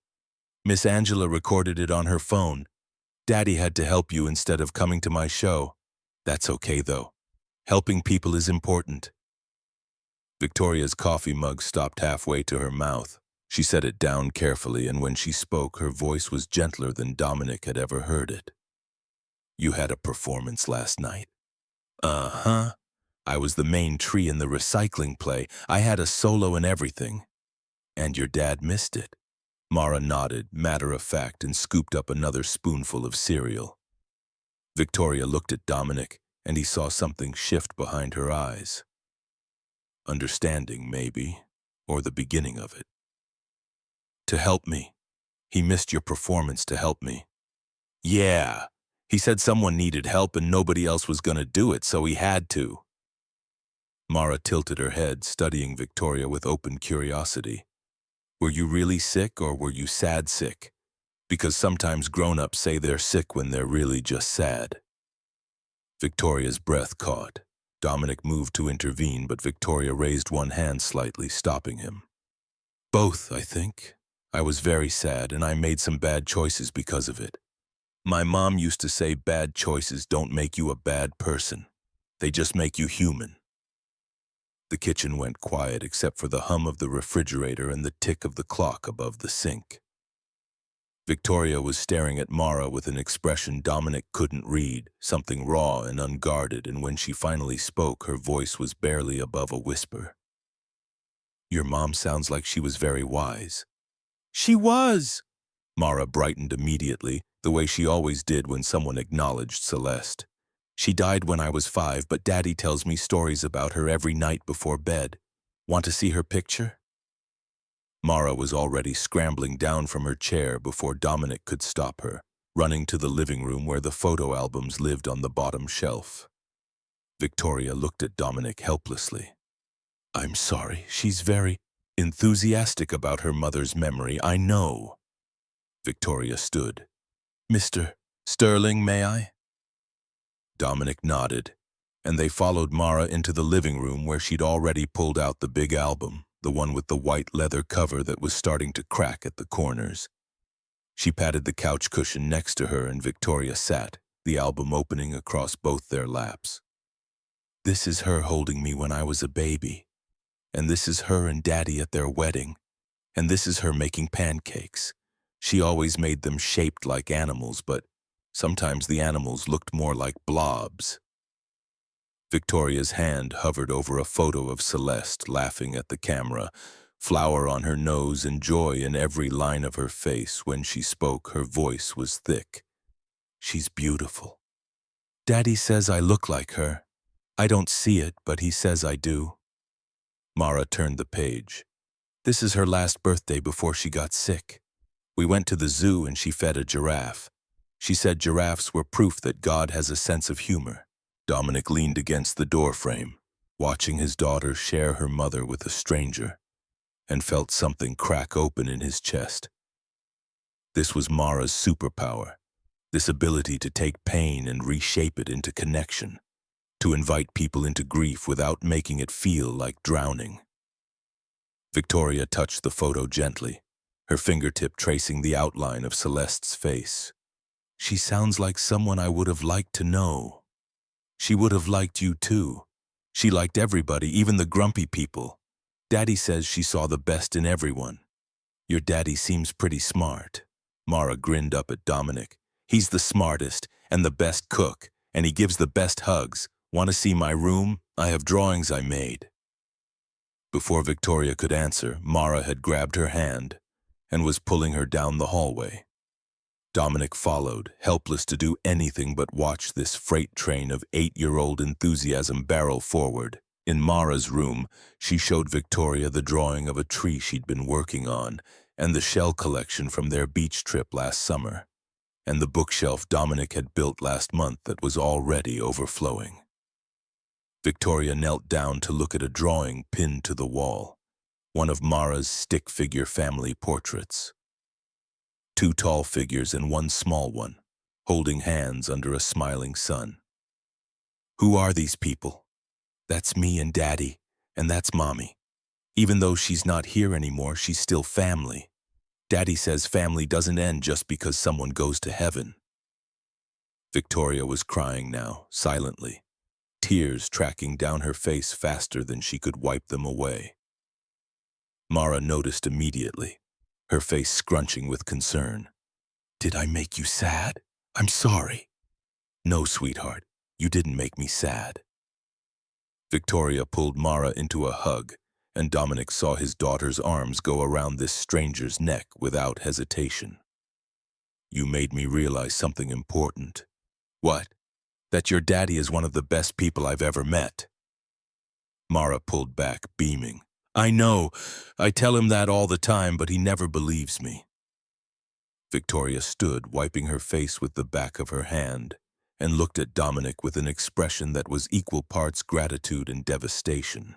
Miss Angela recorded it on her phone. Daddy had to help you instead of coming to my show. That's okay, though. Helping people is important. Victoria's coffee mug stopped halfway to her mouth. She set it down carefully, and when she spoke, her voice was gentler than Dominic had ever heard it. You had a performance last night. Uh-huh. I was the main tree in the recycling play. I had a solo and everything. And your dad missed it. Mara nodded, matter of fact, and scooped up another spoonful of cereal. Victoria looked at Dominic, and he saw something shift behind her eyes. Understanding, maybe, or the beginning of it. To help me. He missed your performance to help me. Yeah. He said someone needed help and nobody else was gonna do it, so he had to. Mara tilted her head, studying Victoria with open curiosity. Were you really sick or were you sad sick? Because sometimes grown-ups say they're sick when they're really just sad. Victoria's breath caught. Dominic moved to intervene, but Victoria raised one hand slightly, stopping him. Both, I think. I was very sad, and I made some bad choices because of it. My mom used to say bad choices don't make you a bad person. They just make you human. The kitchen went quiet except for the hum of the refrigerator and the tick of the clock above the sink. Victoria was staring at Mara with an expression Dominic couldn't read, something raw and unguarded, and when she finally spoke, her voice was barely above a whisper. Your mom sounds like she was very wise. She was! Mara brightened immediately, the way she always did when someone acknowledged Celeste. She died when I was 5, but Daddy tells me stories about her every night before bed. Want to see her picture? Mara was already scrambling down from her chair before Dominic could stop her, running to the living room where the photo albums lived on the bottom shelf. Victoria looked at Dominic helplessly. I'm sorry, she's very enthusiastic about her mother's memory, I know. Victoria stood. Mr. Sterling, may I? Dominic nodded, and they followed Mara into the living room where she'd already pulled out the big album, the one with the white leather cover that was starting to crack at the corners. She patted the couch cushion next to her and Victoria sat, the album opening across both their laps. This is her holding me when I was a baby, and this is her and Daddy at their wedding, and this is her making pancakes. She always made them shaped like animals, but sometimes the animals looked more like blobs. Victoria's hand hovered over a photo of Celeste laughing at the camera, flour on her nose and joy in every line of her face. When she spoke, her voice was thick. She's beautiful. Daddy says I look like her. I don't see it, but he says I do. Mara turned the page. This is her last birthday before she got sick. We went to the zoo and she fed a giraffe. She said giraffes were proof that God has a sense of humor. Dominic leaned against the doorframe, watching his daughter share her mother with a stranger, and felt something crack open in his chest. This was Mara's superpower, this ability to take pain and reshape it into connection, to invite people into grief without making it feel like drowning. Victoria touched the photo gently, her fingertip tracing the outline of Celeste's face. She sounds like someone I would have liked to know. She would have liked you too. She liked everybody, even the grumpy people. Daddy says she saw the best in everyone. Your daddy seems pretty smart. Mara grinned up at Dominic. He's the smartest and the best cook, and he gives the best hugs. Want to see my room? I have drawings I made. Before Victoria could answer, Mara had grabbed her hand and was pulling her down the hallway. Dominic followed, helpless to do anything but watch this freight train of 8-year-old enthusiasm barrel forward. In Mara's room, she showed Victoria the drawing of a tree she'd been working on and the shell collection from their beach trip last summer, and the bookshelf Dominic had built last month that was already overflowing. Victoria knelt down to look at a drawing pinned to the wall, one of Mara's stick figure family portraits. 2 tall figures and 1 small one, holding hands under a smiling sun. Who are these people? That's me and Daddy, and that's Mommy. Even though she's not here anymore, she's still family. Daddy says family doesn't end just because someone goes to heaven. Victoria was crying now, silently, tears tracking down her face faster than she could wipe them away. Mara noticed immediately, her face scrunching with concern. Did I make you sad? I'm sorry. No, sweetheart, you didn't make me sad. Victoria pulled Mara into a hug, and Dominic saw his daughter's arms go around this stranger's neck without hesitation. You made me realize something important. What? That your daddy is one of the best people I've ever met. Mara pulled back, beaming. I know. I tell him that all the time, but he never believes me. Victoria stood, wiping her face with the back of her hand, and looked at Dominic with an expression that was equal parts gratitude and devastation.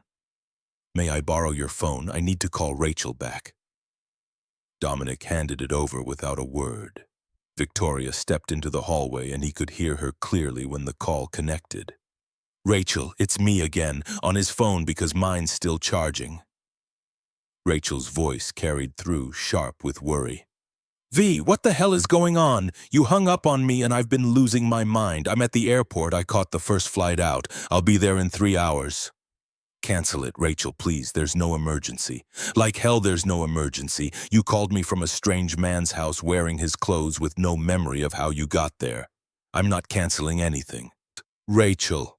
May I borrow your phone? I need to call Rachel back. Dominic handed it over without a word. Victoria stepped into the hallway and he could hear her clearly when the call connected. Rachel, it's me again, on his phone because mine's still charging. Rachel's voice carried through, sharp with worry. V, what the hell is going on? You hung up on me and I've been losing my mind. I'm at the airport. I caught the first flight out. I'll be there in 3 hours. Cancel it, Rachel, please. There's no emergency. Like hell there's no emergency. You called me from a strange man's house wearing his clothes with no memory of how you got there. I'm not canceling anything. Rachel.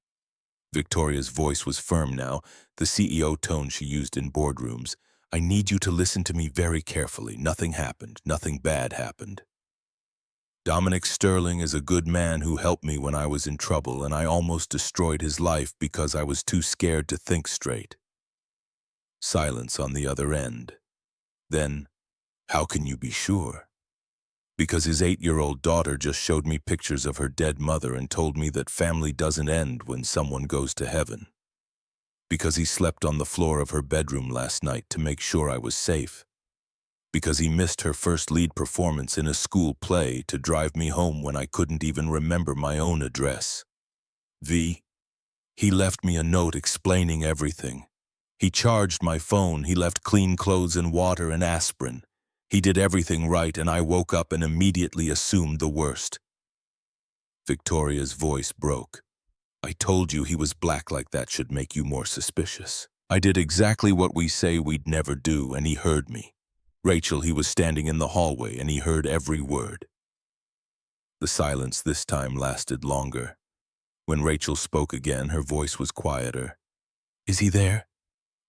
Victoria's voice was firm now, the CEO tone she used in boardrooms. I need you to listen to me very carefully. Nothing happened. Nothing bad happened. Dominic Sterling is a good man who helped me when I was in trouble, and I almost destroyed his life because I was too scared to think straight. Silence on the other end. Then, how can you be sure? Because his 8-year-old daughter just showed me pictures of her dead mother and told me that family doesn't end when someone goes to heaven. Because he slept on the floor of her bedroom last night to make sure I was safe. Because he missed her first lead performance in a school play to drive me home when I couldn't even remember my own address. V. He left me a note explaining everything. He charged my phone, he left clean clothes and water and aspirin. He did everything right and I woke up and immediately assumed the worst. Victoria's voice broke. I told you he was black like that should make you more suspicious. I did exactly what we say we'd never do and he heard me. Rachel, he was standing in the hallway and he heard every word. The silence this time lasted longer. When Rachel spoke again, her voice was quieter. Is he there?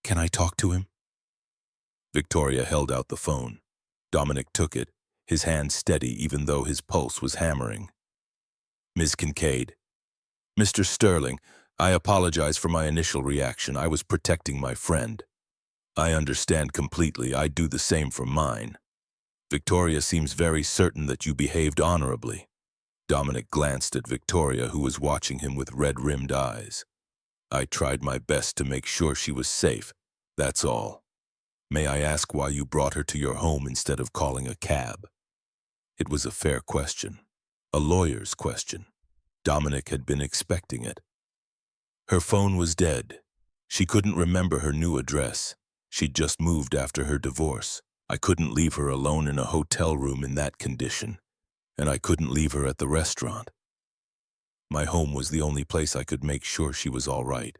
Can I talk to him? Victoria held out the phone. Dominic took it, his hand steady even though his pulse was hammering. Ms. Kincaid. Mr. Sterling, I apologize for my initial reaction. I was protecting my friend. I understand completely. I'd do the same for mine. Victoria seems very certain that you behaved honorably. Dominic glanced at Victoria, who was watching him with red-rimmed eyes. I tried my best to make sure she was safe. That's all. May I ask why you brought her to your home instead of calling a cab? It was a fair question. A lawyer's question. Dominic had been expecting it. Her phone was dead. She couldn't remember her new address. She'd just moved after her divorce. I couldn't leave her alone in a hotel room in that condition, and I couldn't leave her at the restaurant. My home was the only place I could make sure she was all right.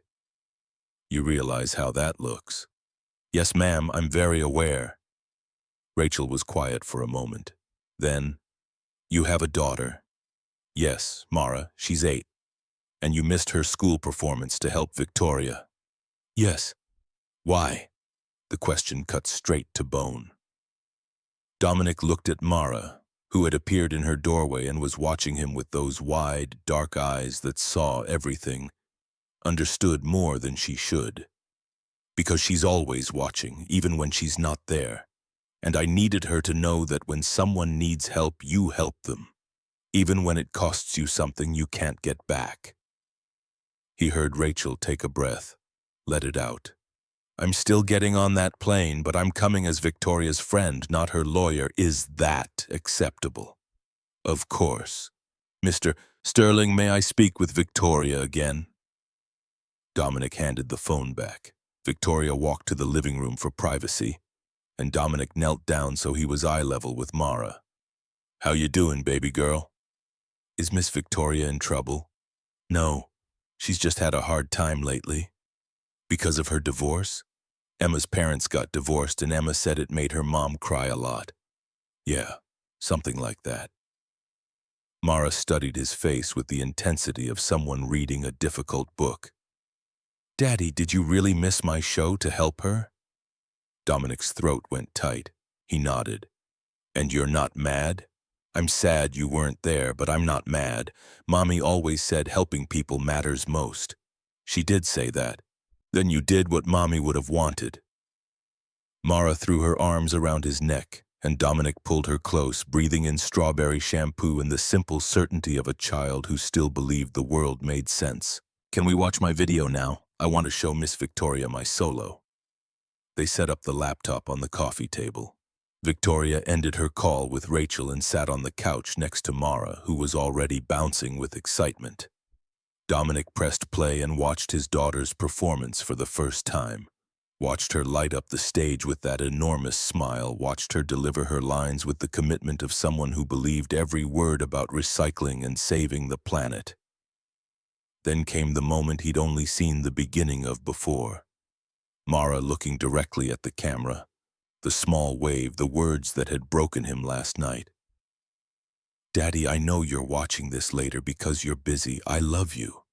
You realize how that looks. Yes, ma'am, I'm very aware. Rachel was quiet for a moment. Then, you have a daughter. Yes, Mara, she's 8. And you missed her school performance to help Victoria. Yes. Why? The question cut straight to bone. Dominic looked at Mara, who had appeared in her doorway and was watching him with those wide, dark eyes that saw everything, understood more than she should. Because she's always watching, even when she's not there. And I needed her to know that when someone needs help, you help them. Even when it costs you something you can't get back. He heard Rachel take a breath, let it out. I'm still getting on that plane, but I'm coming as Victoria's friend, not her lawyer. Is that acceptable? Of course. Mr. Sterling, may I speak with Victoria again? Dominic handed the phone back. Victoria walked to the living room for privacy, and Dominic knelt down so he was eye level with Mara. How you doing, baby girl? Is Miss Victoria in trouble? No, she's just had a hard time lately. Because of her divorce? Emma's parents got divorced and Emma said it made her mom cry a lot. Yeah, something like that. Mara studied his face with the intensity of someone reading a difficult book. Daddy, did you really miss my show to help her? Dominic's throat went tight. He nodded. And you're not mad? I'm sad you weren't there, but I'm not mad. Mommy always said helping people matters most. She did say that. Then you did what Mommy would have wanted. Mara threw her arms around his neck, and Dominic pulled her close, breathing in strawberry shampoo and the simple certainty of a child who still believed the world made sense. Can we watch my video now? I want to show Miss Victoria my solo. They set up the laptop on the coffee table. Victoria ended her call with Rachel and sat on the couch next to Mara, who was already bouncing with excitement. Dominic pressed play and watched his daughter's performance for the first time. Watched her light up the stage with that enormous smile, watched her deliver her lines with the commitment of someone who believed every word about recycling and saving the planet. Then came the moment he'd only seen the beginning of before. Mara looking directly at the camera, the small wave, the words that had broken him last night. Daddy, I know you're watching this later because you're busy. I love you.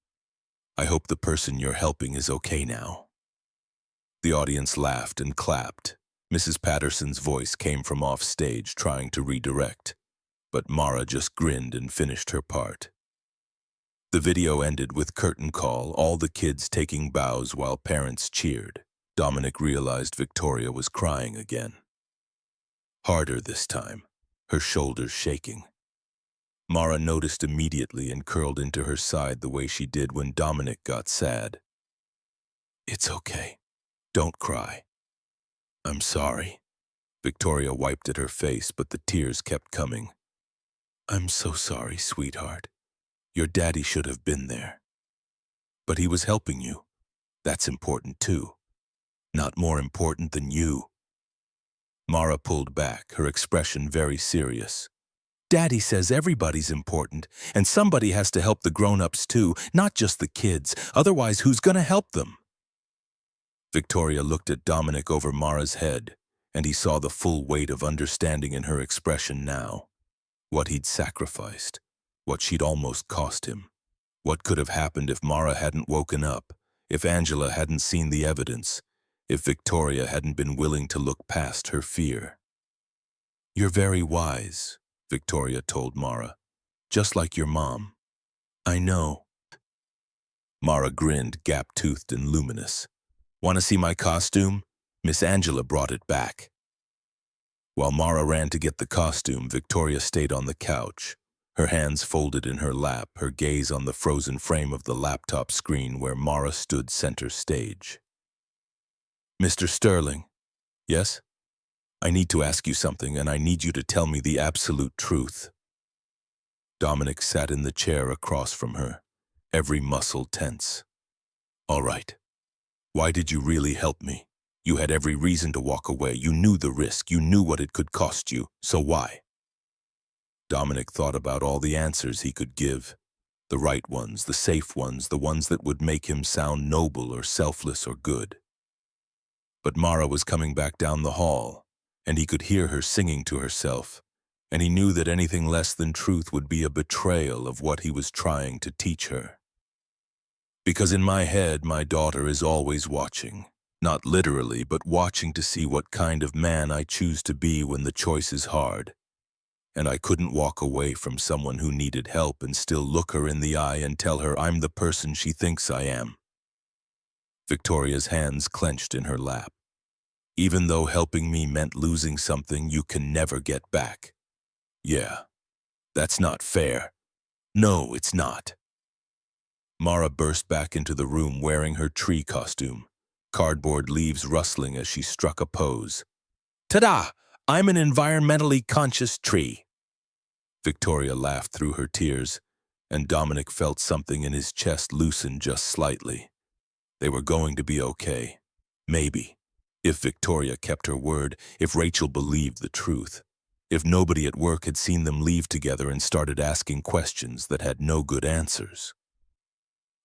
I hope the person you're helping is okay now. The audience laughed and clapped. Mrs. Patterson's voice came from off stage, trying to redirect, but Mara just grinned and finished her part. The video ended with curtain call, all the kids taking bows while parents cheered. Dominic realized Victoria was crying again. Harder this time, her shoulders shaking. Mara noticed immediately and curled into her side the way she did when Dominic got sad. It's okay. Don't cry. I'm sorry. Victoria wiped at her face, but the tears kept coming. I'm so sorry, sweetheart. Your daddy should have been there. But he was helping you. That's important too. Not more important than you. Mara pulled back, her expression very serious. Daddy says everybody's important, and somebody has to help the grown-ups too, not just the kids. Otherwise, who's gonna help them? Victoria looked at Dominic over Mara's head, and he saw the full weight of understanding in her expression now. What he'd sacrificed, what she'd almost cost him. What could have happened if Mara hadn't woken up, if Angela hadn't seen the evidence, if Victoria hadn't been willing to look past her fear. You're very wise, Victoria told Mara, just like your mom. I know. Mara grinned, gap-toothed and luminous. Want to see my costume? Miss Angela brought it back. While Mara ran to get the costume, Victoria stayed on the couch, her hands folded in her lap, her gaze on the frozen frame of the laptop screen where Mara stood center stage. Mr. Sterling. Yes? I need to ask you something, and I need you to tell me the absolute truth. Dominic sat in the chair across from her, every muscle tense. All right. Why did you really help me? You had every reason to walk away. You knew the risk. You knew what it could cost you. So why? Dominic thought about all the answers he could give. The right ones, the safe ones, the ones that would make him sound noble or selfless or good. But Mara was coming back down the hall, and he could hear her singing to herself, and he knew that anything less than truth would be a betrayal of what he was trying to teach her. Because in my head, my daughter is always watching. Not literally, but watching to see what kind of man I choose to be when the choice is hard. And I couldn't walk away from someone who needed help and still look her in the eye and tell her I'm the person she thinks I am. Victoria's hands clenched in her lap. Even though helping me meant losing something you can never get back. Yeah, that's not fair. No, it's not. Mara burst back into the room wearing her tree costume, cardboard leaves rustling as she struck a pose. Ta-da! I'm an environmentally conscious tree. Victoria laughed through her tears, and Dominic felt something in his chest loosen just slightly. They were going to be okay. Maybe. If Victoria kept her word, if Rachel believed the truth, if nobody at work had seen them leave together and started asking questions that had no good answers.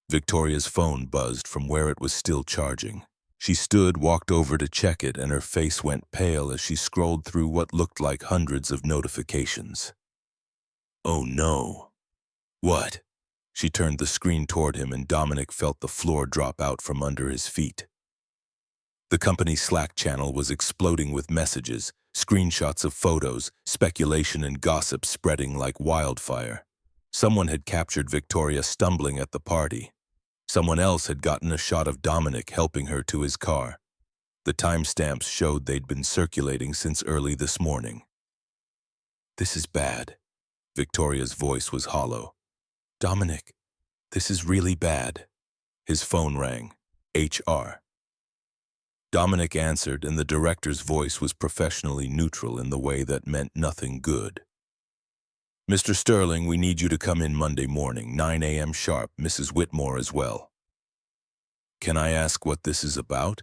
Victoria's phone buzzed from where it was still charging. She stood, walked over to check it, and her face went pale as she scrolled through what looked like hundreds of notifications. Oh no. What? She turned the screen toward him and Dominic felt the floor drop out from under his feet. The company's Slack channel was exploding with messages. Screenshots of photos, speculation and gossip spreading like wildfire. Someone had captured Victoria stumbling at the party. Someone else had gotten a shot of Dominic helping her to his car. The timestamps showed they'd been circulating since early this morning. "This is bad." Victoria's voice was hollow. "Dominic, this is really bad." His phone rang. HR. Dominic answered, and the director's voice was professionally neutral in the way that meant nothing good. "Mr. Sterling, we need you to come in Monday morning, 9 a.m. sharp, Mrs. Whitmore as well." "Can I ask what this is about?"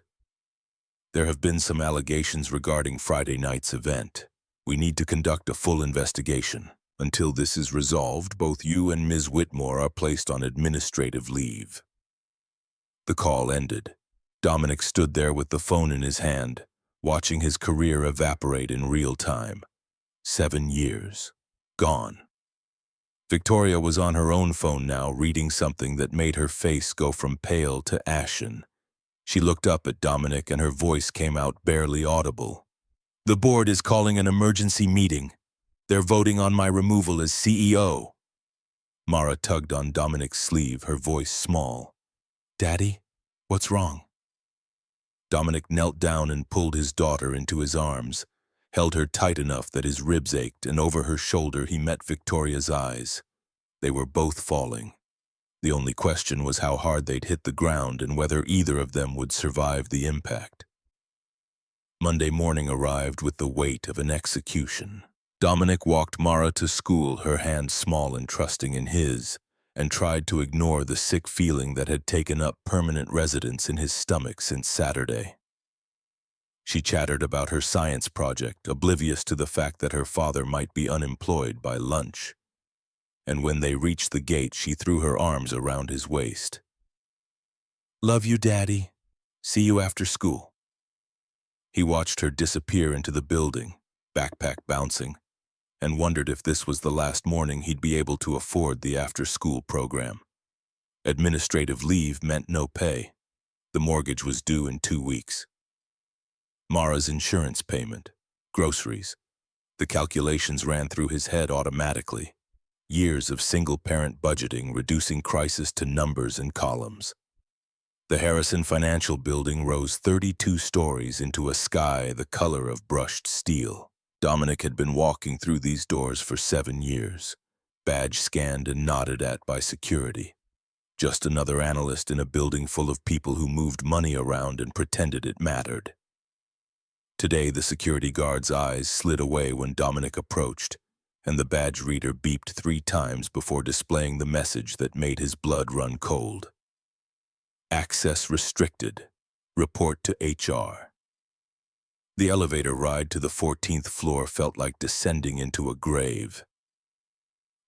"There have been some allegations regarding Friday night's event. We need to conduct a full investigation. Until this is resolved, both you and Ms. Whitmore are placed on administrative leave." The call ended. Dominic stood there with the phone in his hand, watching his career evaporate in real time. 7 years. Gone. Victoria was on her own phone now, reading something that made her face go from pale to ashen. She looked up at Dominic and her voice came out barely audible. "The board is calling an emergency meeting. They're voting on my removal as CEO." Mara tugged on Dominic's sleeve, her voice small. "Daddy, what's wrong?" Dominic knelt down and pulled his daughter into his arms, held her tight enough that his ribs ached, and over her shoulder he met Victoria's eyes. They were both falling. The only question was how hard they'd hit the ground and whether either of them would survive the impact. Monday morning arrived with the weight of an execution. Dominic walked Mara to school, her hand small and trusting in his, and tried to ignore the sick feeling that had taken up permanent residence in his stomach since Saturday. She chattered about her science project, oblivious to the fact that her father might be unemployed by lunch. And when they reached the gate, she threw her arms around his waist. "Love you, Daddy. See you after school." He watched her disappear into the building, backpack bouncing, and wondered if this was the last morning he'd be able to afford the after-school program. Administrative leave meant no pay. The mortgage was due in 2 weeks. Mara's insurance payment, groceries. The calculations ran through his head automatically. Years of single-parent budgeting, reducing crisis to numbers and columns. The Harrison Financial Building rose 32 stories into a sky the color of brushed steel. Dominic had been walking through these doors for 7 years, badge scanned and nodded at by security. Just another analyst in a building full of people who moved money around and pretended it mattered. Today, the security guard's eyes slid away when Dominic approached, and the badge reader beeped 3 times before displaying the message that made his blood run cold. Access restricted. Report to HR. The elevator ride to the 14th floor felt like descending into a grave.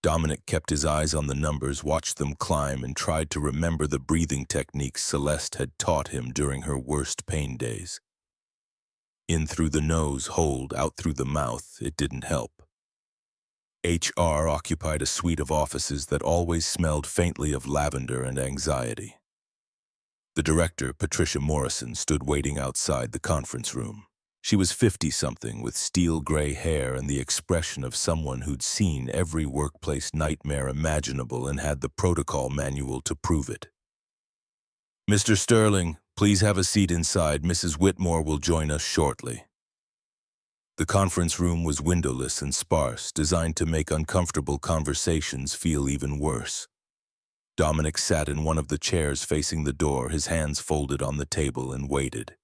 Dominic kept his eyes on the numbers, watched them climb, and tried to remember the breathing techniques Celeste had taught him during her worst pain days. In through the nose, hold, out through the mouth. It didn't help. HR occupied a suite of offices that always smelled faintly of lavender and anxiety. The director, Patricia Morrison, stood waiting outside the conference room. She was 50-something with steel gray hair and the expression of someone who'd seen every workplace nightmare imaginable and had the protocol manual to prove it. "Mr. Sterling, please have a seat inside. Mrs. Whitmore will join us shortly." The conference room was windowless and sparse, designed to make uncomfortable conversations feel even worse. Dominic sat in one of the chairs facing the door, his hands folded on the table, and waited.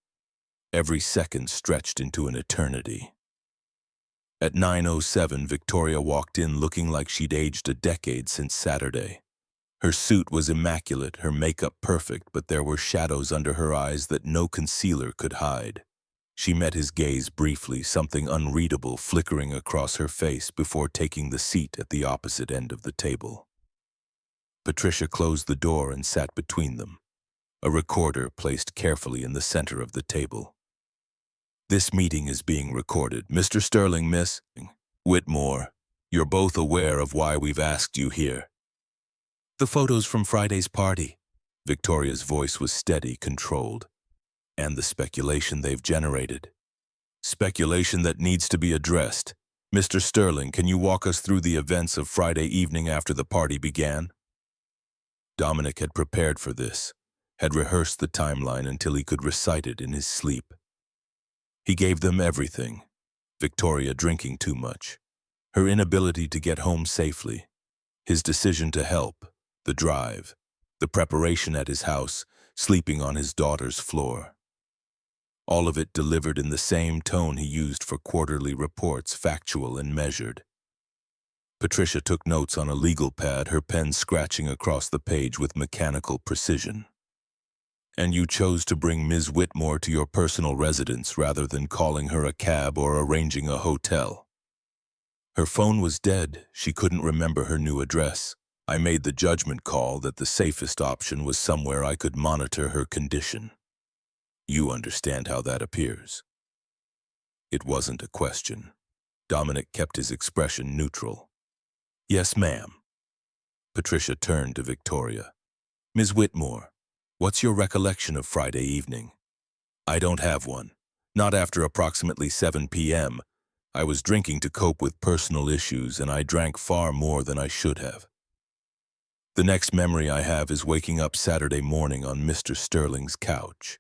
Every second stretched into an eternity. At 9:07, Victoria walked in looking like she'd aged a decade since Saturday. Her suit was immaculate, her makeup perfect, but there were shadows under her eyes that no concealer could hide. She met his gaze briefly, something unreadable flickering across her face before taking the seat at the opposite end of the table. Patricia closed the door and sat between them, a recorder placed carefully in the center of the table. "This meeting is being recorded. Mr. Sterling, Miss Whitmore, you're both aware of why we've asked you here." "The photos from Friday's party." Victoria's voice was steady, controlled. "And the speculation they've generated." Speculation that needs to be addressed. Mr. Sterling, can you walk us through the events of Friday evening after the party began? Dominic had prepared for this, had rehearsed the timeline until he could recite it in his sleep. He gave them everything: Victoria drinking too much, her inability to get home safely, his decision to help, the drive, the preparation at his house, sleeping on his daughter's floor. All of it delivered in the same tone he used for quarterly reports, factual and measured. Patricia took notes on a legal pad, her pen scratching across the page with mechanical precision. And you chose to bring Ms. Whitmore to your personal residence rather than calling her a cab or arranging a hotel. Her phone was dead. She couldn't remember her new address. I made the judgment call that the safest option was somewhere I could monitor her condition. You understand how that appears. It wasn't a question. Dominic kept his expression neutral. Yes, ma'am. Patricia turned to Victoria. Ms. Whitmore, what's your recollection of Friday evening? I don't have one. Not after approximately 7 p.m. I was drinking to cope with personal issues, and I drank far more than I should have. The next memory I have is waking up Saturday morning on Mr. Sterling's couch.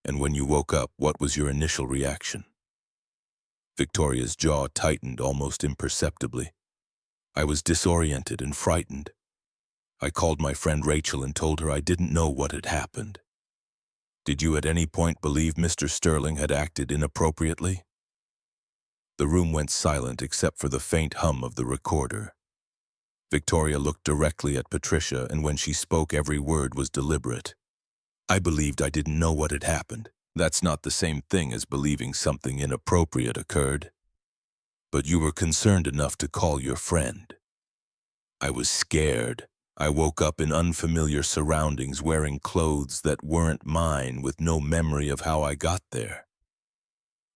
And when you woke up, what was your initial reaction? Victoria's jaw tightened almost imperceptibly. I was disoriented and frightened. I called my friend Rachel and told her I didn't know what had happened. Did you at any point believe Mr. Sterling had acted inappropriately? The room went silent except for the faint hum of the recorder. Victoria looked directly at Patricia, and when she spoke, every word was deliberate. I believed I didn't know what had happened. That's not the same thing as believing something inappropriate occurred. But you were concerned enough to call your friend. I was scared. I woke up in unfamiliar surroundings, wearing clothes that weren't mine, with no memory of how I got there.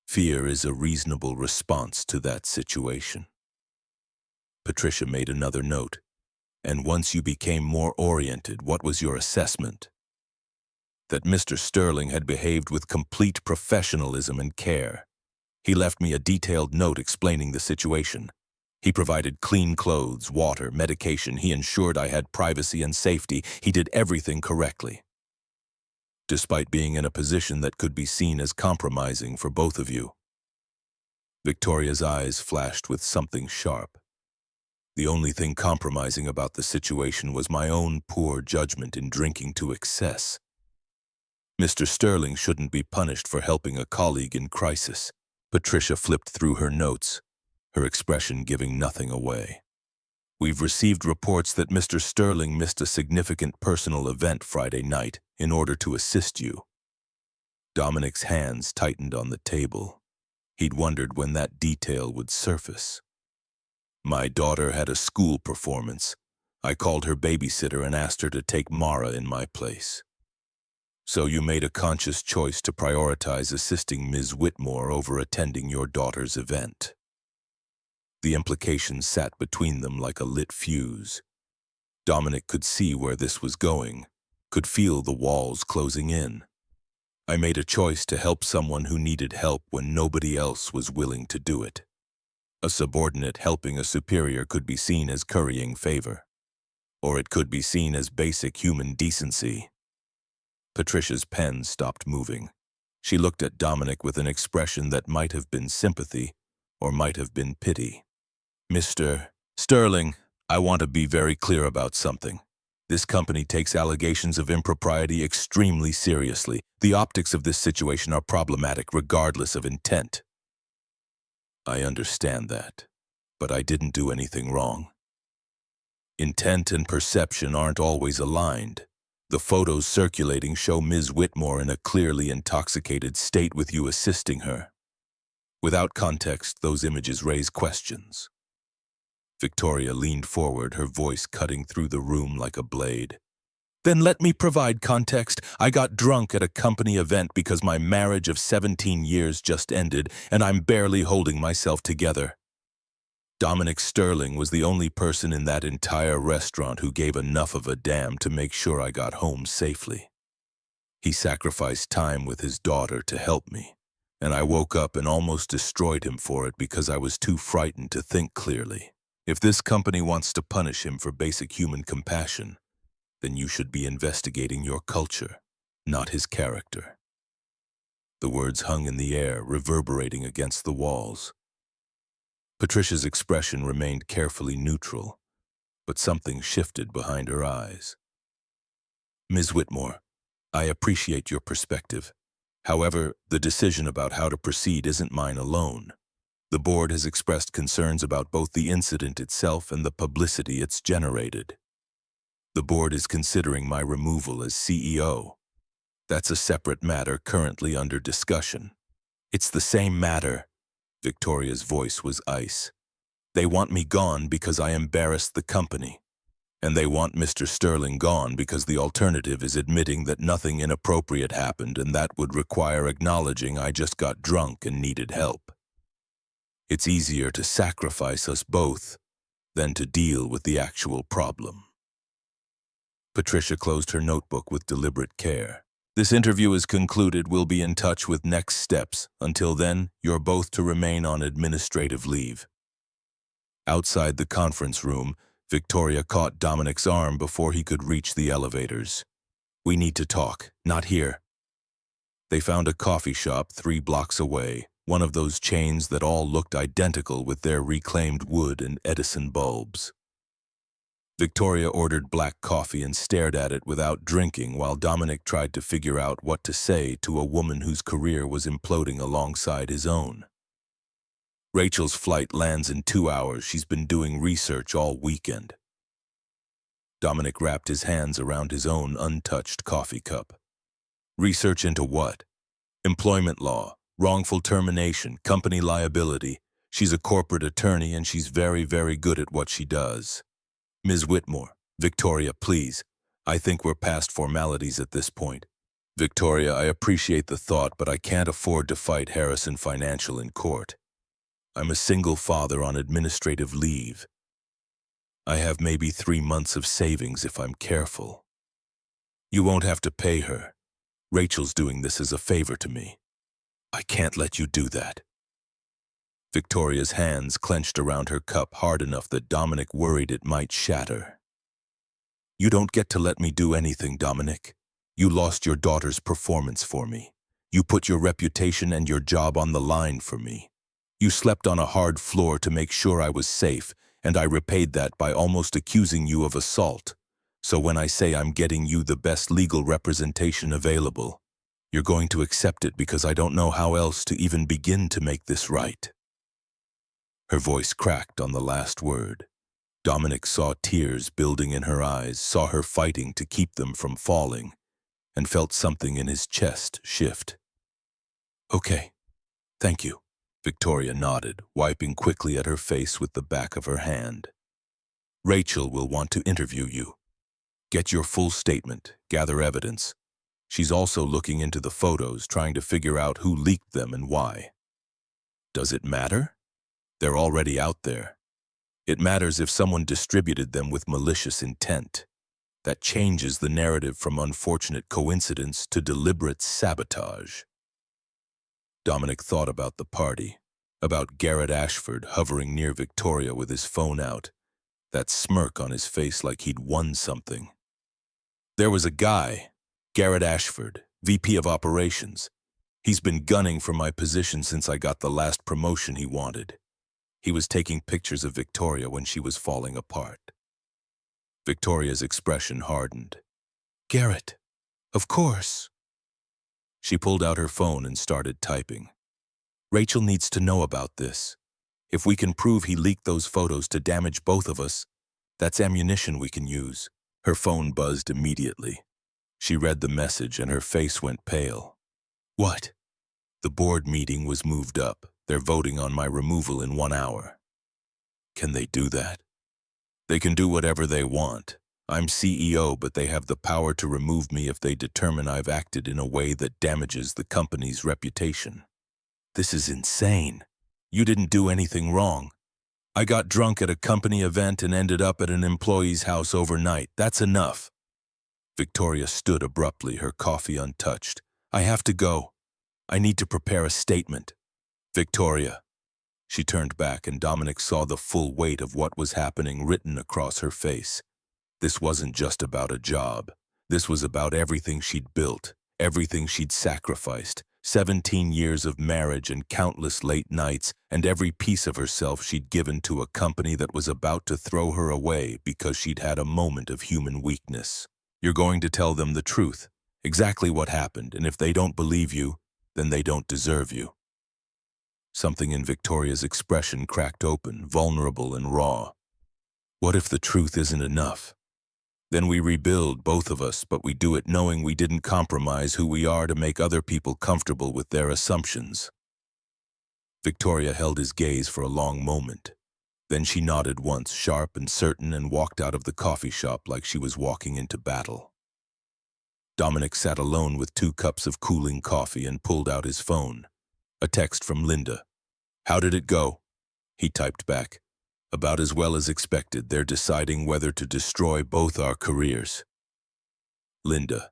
Fear is a reasonable response to that situation. Patricia made another note. And once you became more oriented, what was your assessment? That Mr. Sterling had behaved with complete professionalism and care. He left me a detailed note explaining the situation. He provided clean clothes, water, medication. He ensured I had privacy and safety. He did everything correctly. Despite being in a position that could be seen as compromising for both of you. Victoria's eyes flashed with something sharp. The only thing compromising about the situation was my own poor judgment in drinking to excess. Mr. Sterling shouldn't be punished for helping a colleague in crisis. Patricia flipped through her notes, her expression giving nothing away. We've received reports that Mr. Sterling missed a significant personal event Friday night in order to assist you. Dominic's hands tightened on the table. He'd wondered when that detail would surface. My daughter had a school performance. I called her babysitter and asked her to take Mara in my place. So you made a conscious choice to prioritize assisting Ms. Whitmore over attending your daughter's event. The implications sat between them like a lit fuse. Dominic could see where this was going, could feel the walls closing in. I made a choice to help someone who needed help when nobody else was willing to do it. A subordinate helping a superior could be seen as currying favor, or it could be seen as basic human decency. Patricia's pen stopped moving. She looked at Dominic with an expression that might have been sympathy or might have been pity. Mr. Sterling, I want to be very clear about something. This company takes allegations of impropriety extremely seriously. The optics of this situation are problematic regardless of intent. I understand that, but I didn't do anything wrong. Intent and perception aren't always aligned. The photos circulating show Ms. Whitmore in a clearly intoxicated state with you assisting her. Without context, those images raise questions. Victoria leaned forward, her voice cutting through the room like a blade. Then let me provide context. I got drunk at a company event because my marriage of 17 years just ended, and I'm barely holding myself together. Dominic Sterling was the only person in that entire restaurant who gave enough of a damn to make sure I got home safely. He sacrificed time with his daughter to help me. And I woke up and almost destroyed him for it because I was too frightened to think clearly. If this company wants to punish him for basic human compassion, then you should be investigating your culture, not his character." The words hung in the air, reverberating against the walls. Patricia's expression remained carefully neutral, but something shifted behind her eyes. "Ms. Whitmore, I appreciate your perspective. However, the decision about how to proceed isn't mine alone. The board has expressed concerns about both the incident itself and the publicity it's generated. The board is considering my removal as CEO. That's a separate matter currently under discussion." "It's the same matter." Victoria's voice was ice. "They want me gone because I embarrassed the company. And they want Mr. Sterling gone because the alternative is admitting that nothing inappropriate happened, and that would require acknowledging I just got drunk and needed help. It's easier to sacrifice us both than to deal with the actual problem." Patricia closed her notebook with deliberate care. "This interview is concluded. We'll be in touch with next steps. Until then, you're both to remain on administrative leave." Outside the conference room, Victoria caught Dominic's arm before he could reach the elevators. "We need to talk, not here." They found a coffee shop 3 blocks away, one of those chains that all looked identical with their reclaimed wood and Edison bulbs. Victoria ordered black coffee and stared at it without drinking while Dominic tried to figure out what to say to a woman whose career was imploding alongside his own. "Rachel's flight lands in 2 hours. She's been doing research all weekend." Dominic wrapped his hands around his own untouched coffee cup. "Research into what?" "Employment law, wrongful termination, company liability. She's a corporate attorney and she's very, very good at what she does." "Ms. Whitmore." "Victoria, please. I think we're past formalities at this point." "Victoria, I appreciate the thought, but I can't afford to fight Harrison Financial in court. I'm a single father on administrative leave. I have maybe 3 months of savings if I'm careful." "You won't have to pay her. Rachel's doing this as a favor to me." "I can't let you do that." Victoria's hands clenched around her cup hard enough that Dominic worried it might shatter. "You don't get to let me do anything, Dominic. You lost your daughter's performance for me. You put your reputation and your job on the line for me. You slept on a hard floor to make sure I was safe, and I repaid that by almost accusing you of assault. So when I say I'm getting you the best legal representation available, you're going to accept it because I don't know how else to even begin to make this right." Her voice cracked on the last word. Dominic saw tears building in her eyes, saw her fighting to keep them from falling, and felt something in his chest shift. "Okay, thank you." Victoria nodded, wiping quickly at her face with the back of her hand. "Rachel will want to interview you. Get your full statement, gather evidence. She's also looking into the photos, trying to figure out who leaked them and why. Does it matter? They're already out there. It matters if someone distributed them with malicious intent. That changes the narrative from unfortunate coincidence to deliberate sabotage." Dominic thought about the party, about Garrett Ashford hovering near Victoria with his phone out, that smirk on his face like he'd won something. "There was a guy, Garrett Ashford, VP of Operations. He's been gunning for my position since I got the last promotion he wanted. He was taking pictures of Victoria when she was falling apart." Victoria's expression hardened. "Garrett, of course." She pulled out her phone and started typing. "Rachel needs to know about this. If we can prove he leaked those photos to damage both of us, that's ammunition we can use." Her phone buzzed immediately. She read the message and her face went pale. "What?" "The board meeting was moved up. They're voting on my removal in 1 hour." "Can they do that?" "They can do whatever they want. I'm CEO, but they have the power to remove me if they determine I've acted in a way that damages the company's reputation." "This is insane. You didn't do anything wrong. I got drunk at a company event and ended up at an employee's house overnight. That's enough." Victoria stood abruptly, her coffee untouched. "I have to go." I need to prepare a statement. Victoria. She turned back and Dominic saw the full weight of what was happening written across her face. This wasn't just about a job. This was about everything she'd built, everything she'd sacrificed, 17 years of marriage and countless late nights, and every piece of herself she'd given to a company that was about to throw her away because she'd had a moment of human weakness. You're going to tell them the truth, exactly what happened, and if they don't believe you, then they don't deserve you. Something in Victoria's expression cracked open, vulnerable and raw. What if the truth isn't enough? Then we rebuild, both of us, but we do it knowing we didn't compromise who we are to make other people comfortable with their assumptions. Victoria held his gaze for a long moment. Then she nodded once, sharp and certain, and walked out of the coffee shop like she was walking into battle. Dominic sat alone with 2 cups of cooling coffee and pulled out his phone. A text from Linda. How did it go? He typed back. About as well as expected. They're deciding whether to destroy both our careers. Linda.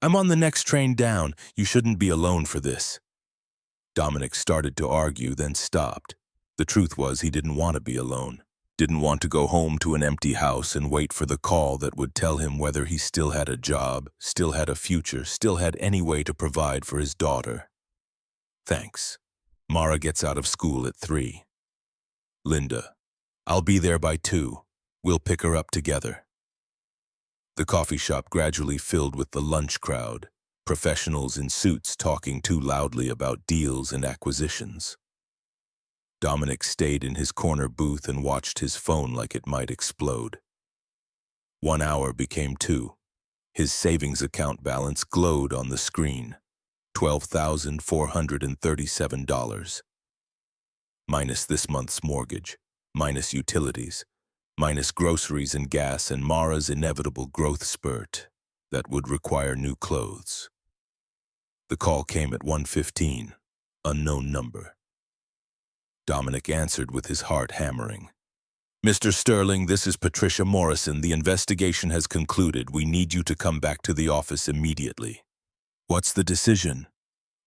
I'm on the next train down. You shouldn't be alone for this. Dominic started to argue, then stopped. The truth was he didn't want to be alone. Didn't want to go home to an empty house and wait for the call that would tell him whether he still had a job, still had a future, still had any way to provide for his daughter. Thanks. Mara gets out of school at 3. Linda. I'll be there by 2. We'll pick her up together. The coffee shop gradually filled with the lunch crowd, professionals in suits talking too loudly about deals and acquisitions. Dominic stayed in his corner booth and watched his phone like it might explode. 1 hour became 2. His savings account balance glowed on the screen. $12,437. Minus this month's mortgage, minus utilities, minus groceries and gas and Mara's inevitable growth spurt that would require new clothes. The call came at 1:15, unknown number. Dominic answered with his heart hammering. Mr. Sterling, this is Patricia Morrison. The investigation has concluded. We need you to come back to the office immediately. What's the decision?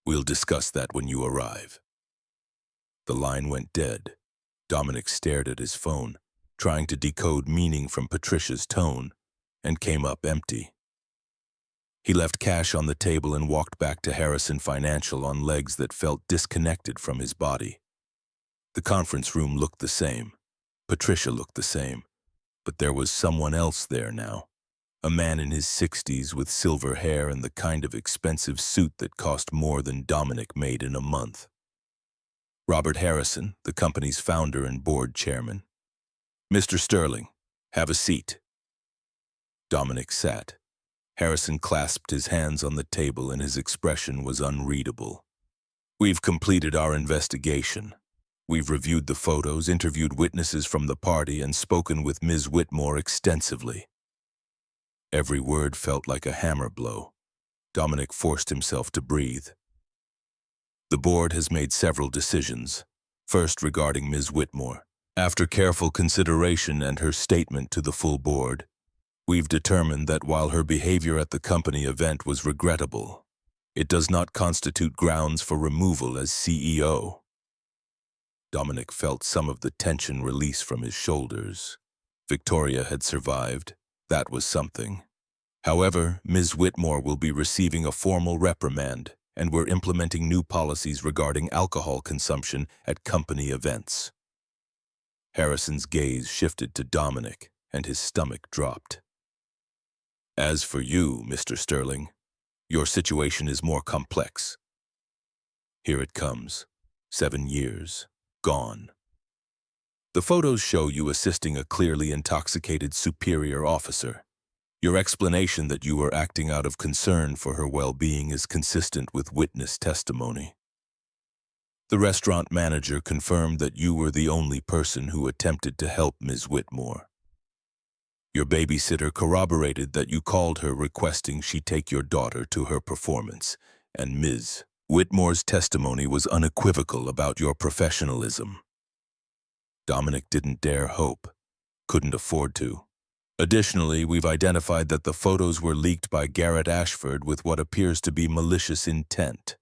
We'll discuss that when you arrive. The line went dead. Dominic stared at his phone, trying to decode meaning from Patricia's tone, and came up empty. He left cash on the table and walked back to Harrison Financial on legs that felt disconnected from his body. The conference room looked the same. Patricia looked the same. But there was someone else there now. A man in his 60s with silver hair and the kind of expensive suit that cost more than Dominic made in a month. Robert Harrison, the company's founder and board chairman. Mr. Sterling, have a seat. Dominic sat. Harrison clasped his hands on the table and his expression was unreadable. We've completed our investigation. We've reviewed the photos, interviewed witnesses from the party, and spoken with Ms. Whitmore extensively. Every word felt like a hammer blow. Dominic forced himself to breathe. The board has made several decisions. First, regarding Ms. Whitmore. After careful consideration and her statement to the full board, we've determined that while her behavior at the company event was regrettable, it does not constitute grounds for removal as CEO. Dominic felt some of the tension release from his shoulders. Victoria had survived. That was something. However, Ms. Whitmore will be receiving a formal reprimand, and we're implementing new policies regarding alcohol consumption at company events. Harrison's gaze shifted to Dominic, and his stomach dropped. As for you, Mr. Sterling, your situation is more complex. Here it comes. 7 years. Gone. The photos show you assisting a clearly intoxicated superior officer. Your explanation that you were acting out of concern for her well-being is consistent with witness testimony. The restaurant manager confirmed that you were the only person who attempted to help Ms. Whitmore. Your babysitter corroborated that you called her requesting she take your daughter to her performance, and Ms. Whitmore's testimony was unequivocal about your professionalism. Dominic didn't dare hope, couldn't afford to. Additionally, we've identified that the photos were leaked by Garrett Ashford with what appears to be malicious intent.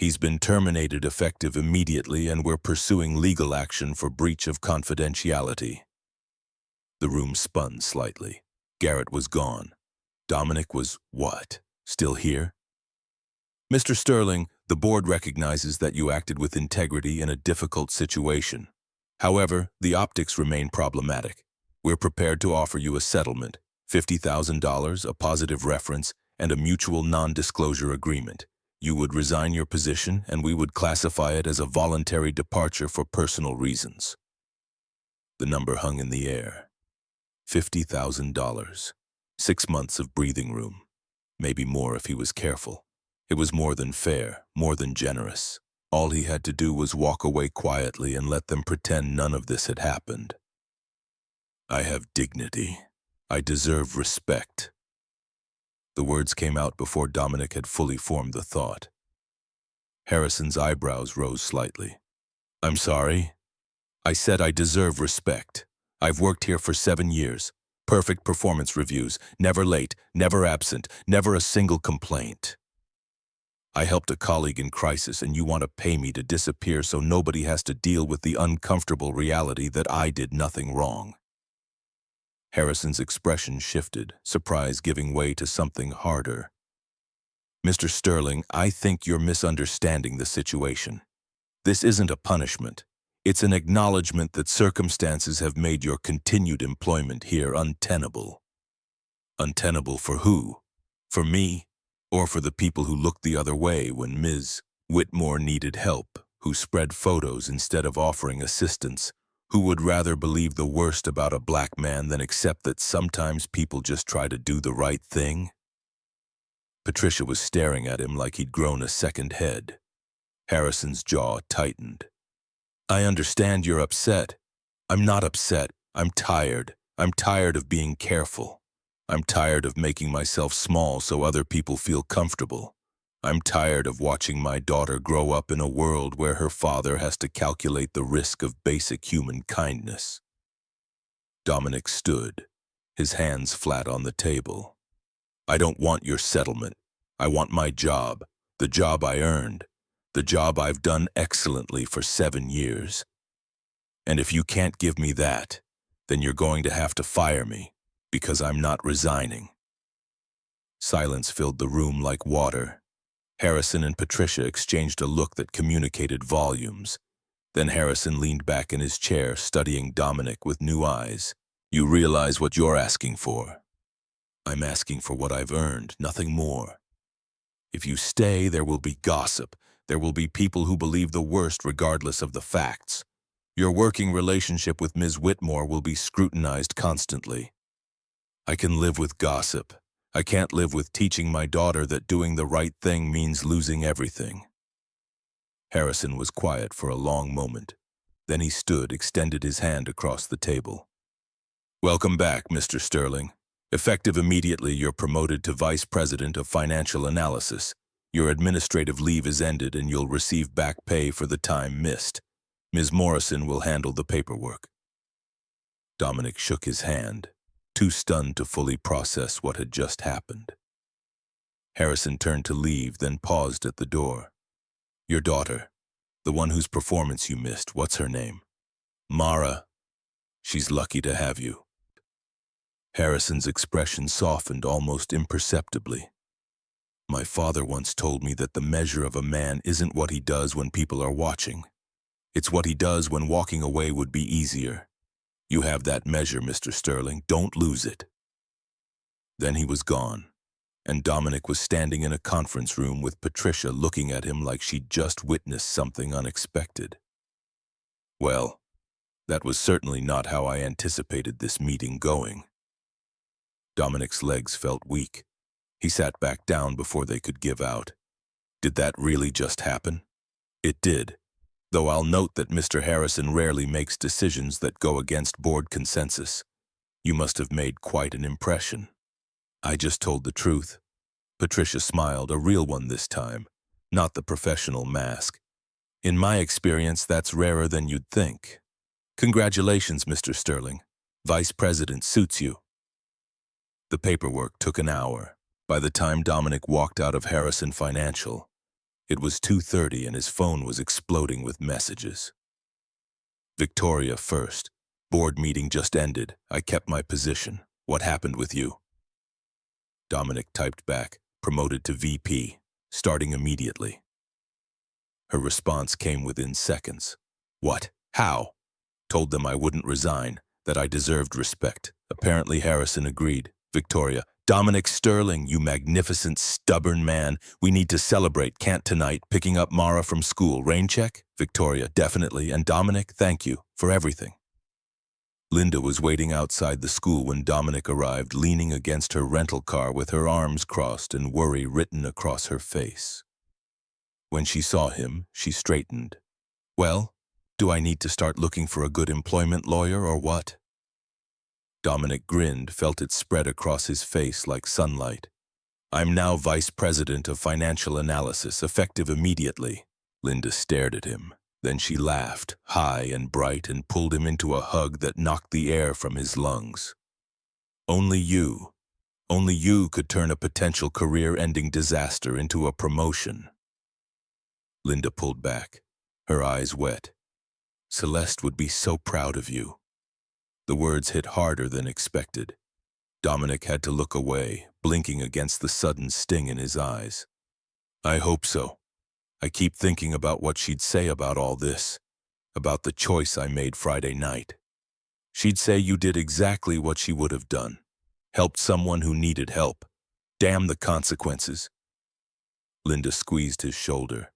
He's been terminated effective immediately, and we're pursuing legal action for breach of confidentiality. The room spun slightly. Garrett was gone. Dominic was what? Still here? Mr. Sterling, the board recognizes that you acted with integrity in a difficult situation. However, the optics remain problematic. We're prepared to offer you a settlement, $50,000, a positive reference, and a mutual non-disclosure agreement. You would resign your position, and we would classify it as a voluntary departure for personal reasons. The number hung in the air. $50,000. 6 months of breathing room. Maybe more if he was careful. It was more than fair, more than generous. All he had to do was walk away quietly and let them pretend none of this had happened. I have dignity. I deserve respect. The words came out before Dominic had fully formed the thought. Harrison's eyebrows rose slightly. I'm sorry. I said I deserve respect. I've worked here for 7 years. Perfect performance reviews, never late, never absent, never a single complaint. I helped a colleague in crisis, and you want to pay me to disappear so nobody has to deal with the uncomfortable reality that I did nothing wrong. Harrison's expression shifted, surprise giving way to something harder. Mr. Sterling, I think you're misunderstanding the situation. This isn't a punishment. It's an acknowledgement that circumstances have made your continued employment here untenable. Untenable for who? For me? Or for the people who looked the other way when Ms. Whitmore needed help, who spread photos instead of offering assistance, who would rather believe the worst about a black man than accept that sometimes people just try to do the right thing? Patricia was staring at him like he'd grown a second head. Harrison's jaw tightened. I understand you're upset. I'm not upset. I'm tired. I'm tired of being careful. I'm tired of making myself small so other people feel comfortable. I'm tired of watching my daughter grow up in a world where her father has to calculate the risk of basic human kindness. Dominic stood, his hands flat on the table. I don't want your settlement. I want my job, the job I earned, the job I've done excellently for 7 years. And if you can't give me that, then you're going to have to fire me, because I'm not resigning. Silence filled the room like water. Harrison and Patricia exchanged a look that communicated volumes. Then Harrison leaned back in his chair, studying Dominic with new eyes. You realize what you're asking for. I'm asking for what I've earned, nothing more. If you stay, there will be gossip. There will be people who believe the worst regardless of the facts. Your working relationship with Ms. Whitmore will be scrutinized constantly. I can live with gossip. I can't live with teaching my daughter that doing the right thing means losing everything. Harrison was quiet for a long moment. Then he stood, extended his hand across the table. Welcome back, Mr. Sterling. Effective immediately, you're promoted to Vice President of Financial Analysis. Your administrative leave is ended, and you'll receive back pay for the time missed. Ms. Morrison will handle the paperwork. Dominic shook his hand, too stunned to fully process what had just happened. Harrison turned to leave, then paused at the door. Your daughter, the one whose performance you missed, what's her name? Mara. She's lucky to have you. Harrison's expression softened almost imperceptibly. My father once told me that the measure of a man isn't what he does when people are watching. It's what he does when walking away would be easier. You have that measure, Mr. Sterling. Don't lose it. Then he was gone, and Dominic was standing in a conference room with Patricia looking at him like she'd just witnessed something unexpected. Well, that was certainly not how I anticipated this meeting going. Dominic's legs felt weak. He sat back down before they could give out. Did that really just happen? It did. Though I'll note that Mr. Harrison rarely makes decisions that go against board consensus. You must have made quite an impression. I just told the truth. Patricia smiled, a real one this time, not the professional mask. In my experience, that's rarer than you'd think. Congratulations, Mr. Sterling. Vice President suits you. The paperwork took an hour. By the time Dominic walked out of Harrison Financial, It was 2:30 and his phone was exploding with messages. Victoria first. Board meeting just ended. I kept my position. What happened with you? Dominic typed back, promoted to VP, starting immediately. Her response came within seconds. What? How? Told them I wouldn't resign, that I deserved respect. Apparently Harrison agreed. Victoria, Dominic Sterling, you magnificent, stubborn man. We need to celebrate. Can't tonight. Picking up Mara from school. Rain check? Victoria, definitely. And Dominic, thank you for everything. Linda was waiting outside the school when Dominic arrived, leaning against her rental car with her arms crossed and worry written across her face. When she saw him, she straightened. Well, do I need to start looking for a good employment lawyer or what? Dominic grinned, felt it spread across his face like sunlight. I'm now Vice President of Financial Analysis, effective immediately. Linda stared at him. Then she laughed, high and bright, and pulled him into a hug that knocked the air from his lungs. Only you could turn a potential career-ending disaster into a promotion. Linda pulled back, her eyes wet. Celeste would be so proud of you. The words hit harder than expected. Dominic had to look away, blinking against the sudden sting in his eyes. I hope so. I keep thinking about what she'd say about all this, about the choice I made Friday night. She'd say you did exactly what she would have done, helped someone who needed help. Damn the consequences. Linda squeezed his shoulder.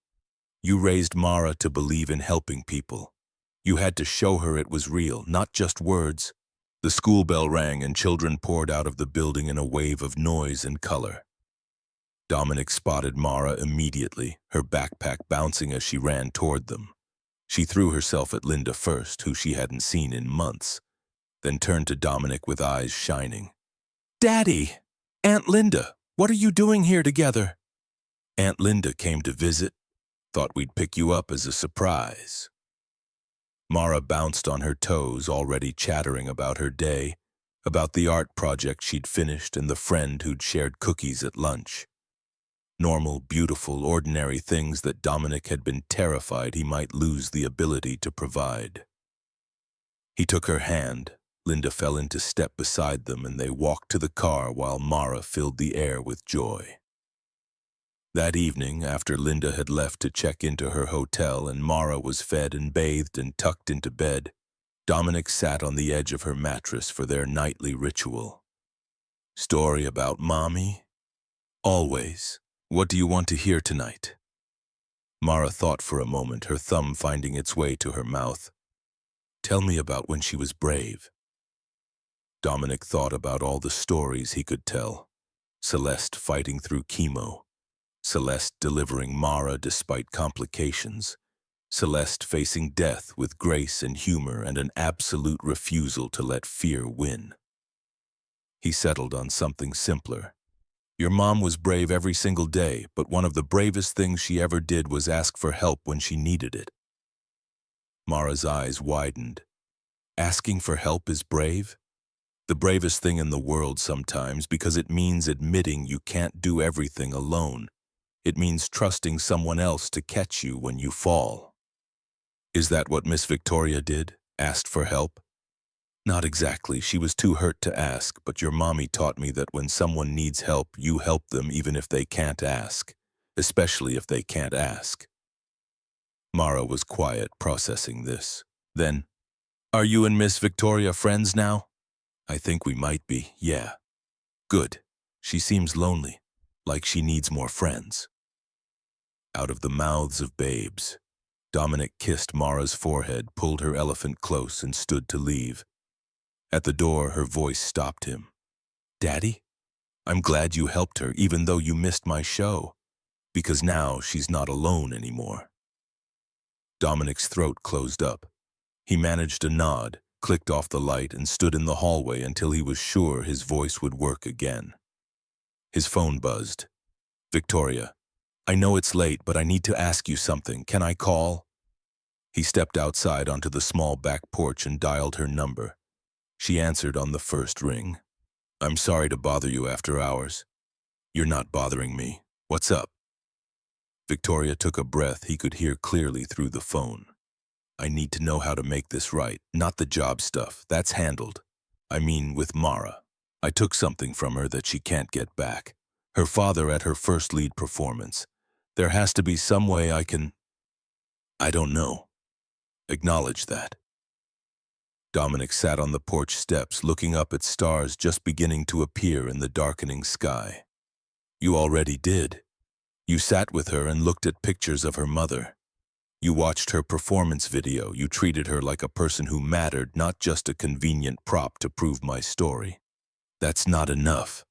You raised Mara to believe in helping people. You had to show her it was real, not just words. The school bell rang and children poured out of the building in a wave of noise and color. Dominic spotted Mara immediately, her backpack bouncing as she ran toward them. She threw herself at Linda first, who she hadn't seen in months, then turned to Dominic with eyes shining. Daddy! Aunt Linda! What are you doing here together? Aunt Linda came to visit. Thought we'd pick you up as a surprise. Mara bounced on her toes, already chattering about her day, about the art project she'd finished and the friend who'd shared cookies at lunch. Normal, beautiful, ordinary things that Dominic had been terrified he might lose the ability to provide. He took her hand. Linda fell into step beside them and they walked to the car while Mara filled the air with joy. That evening, after Linda had left to check into her hotel and Mara was fed and bathed and tucked into bed, Dominic sat on the edge of her mattress for their nightly ritual. Story about Mommy? Always. What do you want to hear tonight? Mara thought for a moment, her thumb finding its way to her mouth. Tell me about when she was brave. Dominic thought about all the stories he could tell. Celeste fighting through chemo. Celeste delivering Mara despite complications. Celeste facing death with grace and humor and an absolute refusal to let fear win. He settled on something simpler. Your mom was brave every single day, but one of the bravest things she ever did was ask for help when she needed it. Mara's eyes widened. Asking for help is brave? The bravest thing in the world sometimes, because it means admitting you can't do everything alone. It means trusting someone else to catch you when you fall. Is that what Miss Victoria did? Asked for help? Not exactly. She was too hurt to ask, but your mommy taught me that when someone needs help, you help them even if they can't ask, especially if they can't ask. Mara was quiet, processing this. Then, are you and Miss Victoria friends now? I think we might be, yeah. Good. She seems lonely, like she needs more friends. Out of the mouths of babes, Dominic kissed Mara's forehead, pulled her elephant close, and stood to leave. At the door, her voice stopped him. Daddy, I'm glad you helped her, even though you missed my show, because now she's not alone anymore. Dominic's throat closed up. He managed a nod, clicked off the light, and stood in the hallway until he was sure his voice would work again. His phone buzzed. Victoria, I know it's late, but I need to ask you something. Can I call? He stepped outside onto the small back porch and dialed her number. She answered on the first ring. I'm sorry to bother you after hours. You're not bothering me. What's up? Victoria took a breath he could hear clearly through the phone. I need to know how to make this right, not the job stuff. That's handled. I mean, with Mara. I took something from her that she can't get back. Her father at her first lead performance. There has to be some way I can... I don't know. Acknowledge that. Dominic sat on the porch steps, looking up at stars just beginning to appear in the darkening sky. You already did. You sat with her and looked at pictures of her mother. You watched her performance video. You treated her like a person who mattered, not just a convenient prop to prove my story. That's not enough.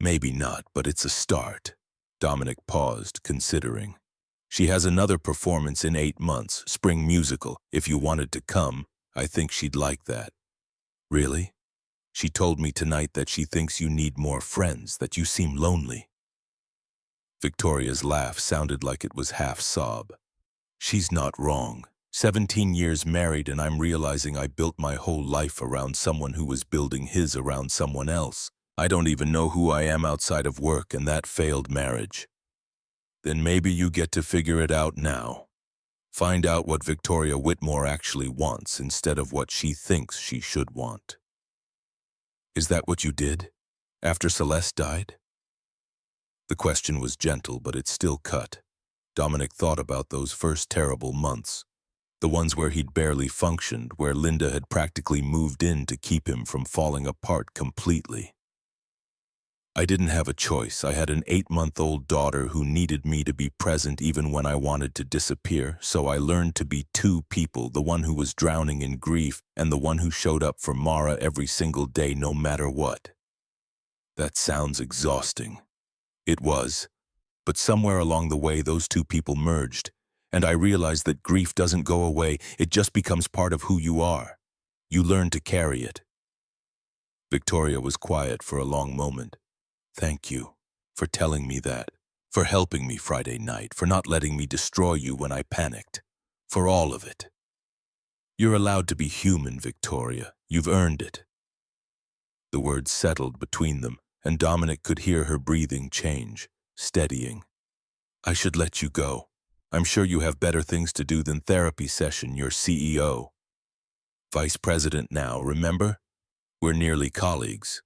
Maybe not, but it's a start. Dominic paused, considering. She has another performance in 8 months, spring musical. If you wanted to come, I think she'd like that. Really? She told me tonight that she thinks you need more friends, that you seem lonely. Victoria's laugh sounded like it was half sob. She's not wrong. 17 years married and I'm realizing I built my whole life around someone who was building his around someone else. I don't even know who I am outside of work and that failed marriage. Then maybe you get to figure it out now. Find out what Victoria Whitmore actually wants instead of what she thinks she should want. Is that what you did? After Celeste died? The question was gentle, but it still cut. Dominic thought about those first terrible months. The ones where he'd barely functioned, where Linda had practically moved in to keep him from falling apart completely. I didn't have a choice. I had an 8-month-old daughter who needed me to be present even when I wanted to disappear, so I learned to be two people, the one who was drowning in grief and the one who showed up for Mara every single day no matter what. That sounds exhausting. It was. But somewhere along the way, those two people merged, and I realized that grief doesn't go away, it just becomes part of who you are. You learn to carry it. Victoria was quiet for a long moment. Thank you for telling me that, for helping me Friday night, for not letting me destroy you when I panicked, for all of it. You're allowed to be human, Victoria. You've earned it. The words settled between them, and Dominic could hear her breathing change, steadying. I should let you go. I'm sure you have better things to do than therapy session. You're CEO. Vice President now, remember? We're nearly colleagues.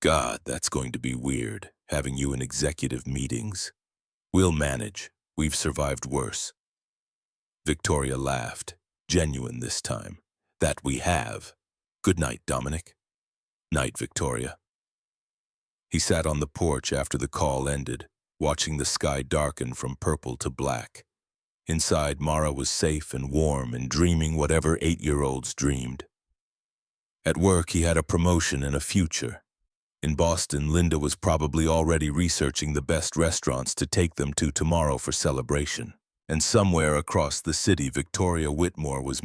God, that's going to be weird, having you in executive meetings. We'll manage. We've survived worse. Victoria laughed, genuine this time. That we have. Good night, Dominic. Night, Victoria. He sat on the porch after the call ended, watching the sky darken from purple to black. Inside, Mara was safe and warm and dreaming whatever 8-year-olds dreamed. At work, he had a promotion and a future. In Boston, Linda was probably already researching the best restaurants to take them to tomorrow for celebration. And somewhere across the city, Victoria Whitmore was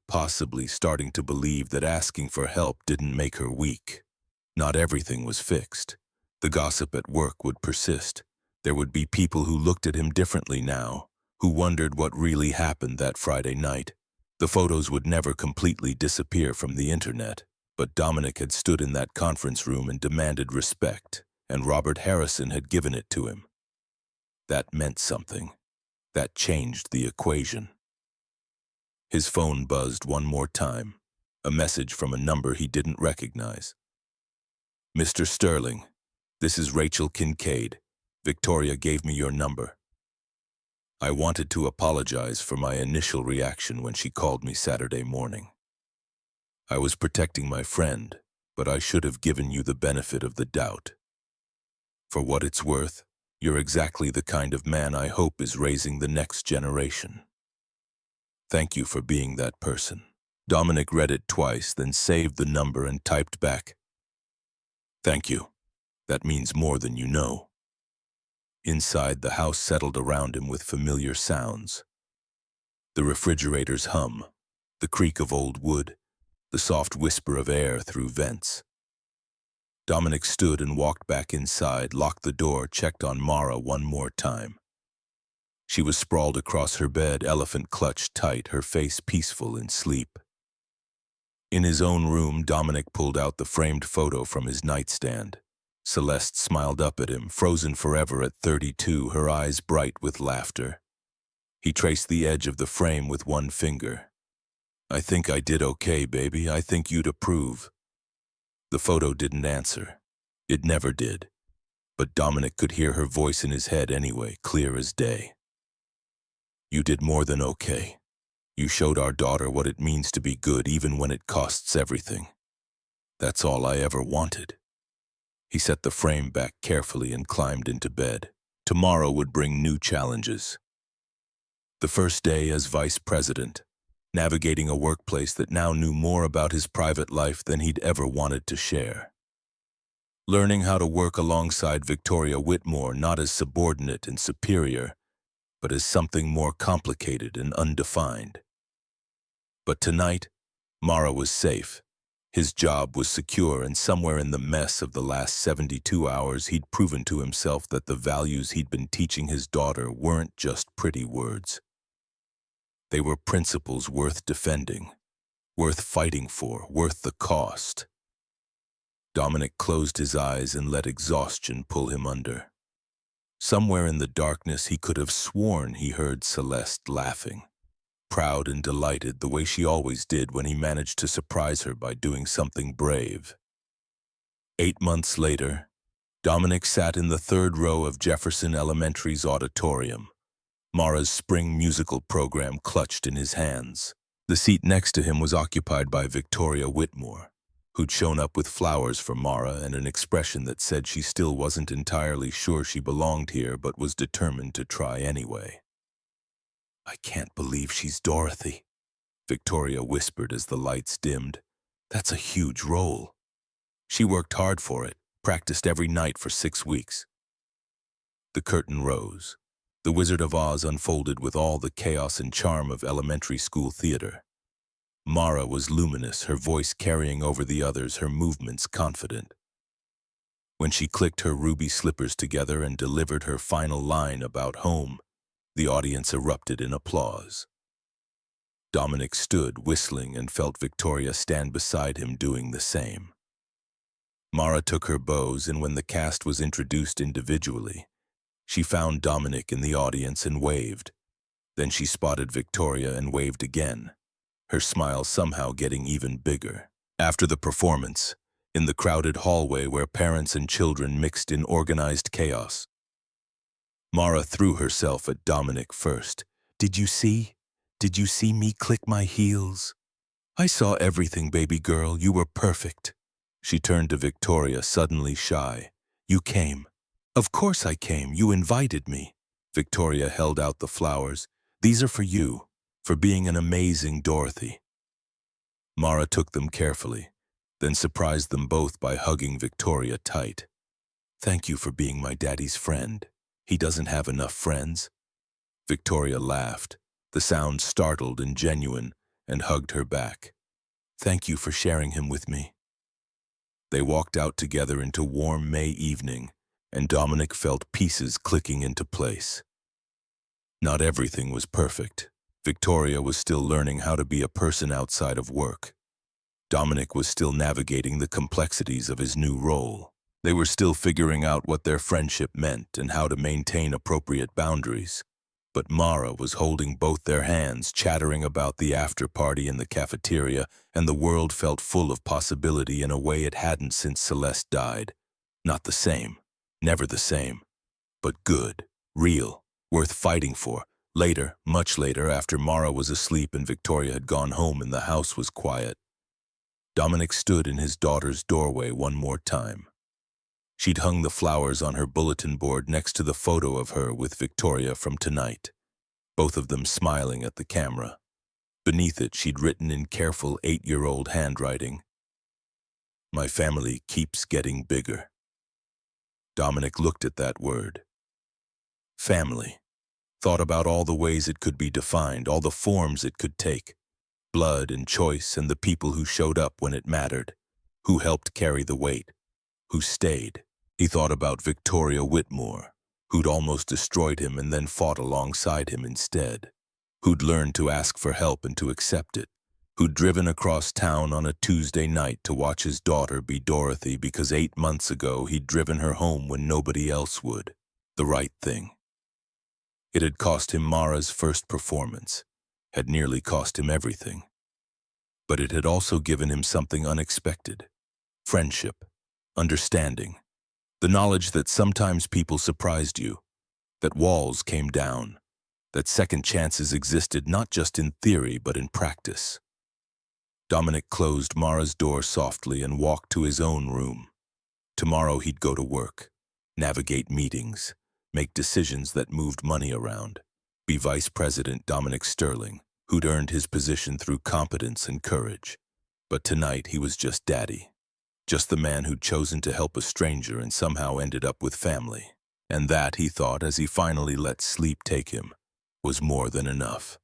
possibly starting to believe that asking for help didn't make her weak. Not everything was fixed. The gossip at work would persist. There would be people who looked at him differently now, who wondered what really happened that Friday night. The photos would never completely disappear from the internet, but Dominic had stood in that conference room and demanded respect, and Robert Harrison had given it to him. That meant something. That changed the equation. His phone buzzed one more time, a message from a number he didn't recognize. Mr. Sterling, this is Rachel Kincaid. Victoria gave me your number. I wanted to apologize for my initial reaction when she called me Saturday morning. I was protecting my friend, but I should have given you the benefit of the doubt. For what it's worth, you're exactly the kind of man I hope is raising the next generation. Thank you for being that person. Dominic read it twice, then saved the number and typed back. Thank you. That means more than you know. Inside, the house settled around him with familiar sounds. The refrigerator's hum, the creak of old wood, the soft whisper of air through vents. Dominic stood and walked back inside, locked the door, checked on Mara one more time. She was sprawled across her bed, elephant clutched tight, her face peaceful in sleep. In his own room, Dominic pulled out the framed photo from his nightstand. Celeste smiled up at him, frozen forever at 32, her eyes bright with laughter. He traced the edge of the frame with one finger. "I think I did okay, baby. I think you'd approve." The photo didn't answer. It never did. But Dominic could hear her voice in his head anyway, clear as day. "You did more than okay. You showed our daughter what it means to be good even when it costs everything. That's all I ever wanted." He set the frame back carefully and climbed into bed. Tomorrow would bring new challenges. The first day as vice president, navigating a workplace that now knew more about his private life than he'd ever wanted to share. Learning how to work alongside Victoria Whitmore not as subordinate and superior, but as something more complicated and undefined. But tonight, Mara was safe. His job was secure, and somewhere in the mess of the last 72 hours, he'd proven to himself that the values he'd been teaching his daughter weren't just pretty words. They were principles worth defending, worth fighting for, worth the cost. Dominic closed his eyes and let exhaustion pull him under. Somewhere in the darkness, he could have sworn he heard Celeste laughing, proud and delighted the way she always did when he managed to surprise her by doing something brave. 8 months later, Dominic sat in the third row of Jefferson Elementary's auditorium, Mara's spring musical program clutched in his hands. The seat next to him was occupied by Victoria Whitmore, who'd shown up with flowers for Mara and an expression that said she still wasn't entirely sure she belonged here but was determined to try anyway. "I can't believe she's Dorothy," Victoria whispered as the lights dimmed. "That's a huge role. She worked hard for it, practiced every night for 6 weeks." The curtain rose. The Wizard of Oz unfolded with all the chaos and charm of elementary school theater. Mara was luminous, her voice carrying over the others, her movements confident. When she clicked her ruby slippers together and delivered her final line about home, the audience erupted in applause. Dominic stood, whistling, and felt Victoria stand beside him doing the same. Mara took her bows, and when the cast was introduced individually, she found Dominic in the audience and waved. Then she spotted Victoria and waved again, her smile somehow getting even bigger. After the performance, in the crowded hallway where parents and children mixed in organized chaos, Mara threw herself at Dominic first. Did you see me click my heels? I saw everything, baby girl. You were perfect." She turned to Victoria, suddenly shy. "You came." "Of course I came. You invited me." Victoria held out the flowers. "These are for you, for being an amazing Dorothy." Mara took them carefully, then surprised them both by hugging Victoria tight. "Thank you for being my daddy's friend. He doesn't have enough friends." Victoria laughed, the sound startled and genuine, and hugged her back. "Thank you for sharing him with me." They walked out together into warm May evening, and Dominic felt pieces clicking into place. Not everything was perfect. Victoria was still learning how to be a person outside of work. Dominic was still navigating the complexities of his new role. They were still figuring out what their friendship meant and how to maintain appropriate boundaries. But Mara was holding both their hands, chattering about the after-party in the cafeteria, and the world felt full of possibility in a way it hadn't since Celeste died. Not the same. Never the same, but good, real, worth fighting for. Later, much later, after Mara was asleep and Victoria had gone home and the house was quiet, Dominic stood in his daughter's doorway one more time. She'd hung the flowers on her bulletin board next to the photo of her with Victoria from tonight, both of them smiling at the camera. Beneath it, she'd written in careful 8-year-old handwriting, "My family keeps getting bigger." Dominic looked at that word. Family. Thought about all the ways it could be defined, all the forms it could take. Blood and choice and the people who showed up when it mattered, who helped carry the weight, who stayed. He thought about Victoria Whitmore, who'd almost destroyed him and then fought alongside him instead, who'd learned to ask for help and to accept it, who'd driven across town on a Tuesday night to watch his daughter be Dorothy because 8 months ago he'd driven her home when nobody else would. The right thing. It had cost him Mara's first performance, had nearly cost him everything. But it had also given him something unexpected. Friendship, understanding, the knowledge that sometimes people surprised you, that walls came down, that second chances existed not just in theory but in practice. Dominic closed Mara's door softly and walked to his own room. Tomorrow he'd go to work, navigate meetings, make decisions that moved money around, be Vice President Dominic Sterling, who'd earned his position through competence and courage. But tonight he was just daddy, just the man who'd chosen to help a stranger and somehow ended up with family. And that, he thought as he finally let sleep take him, was more than enough.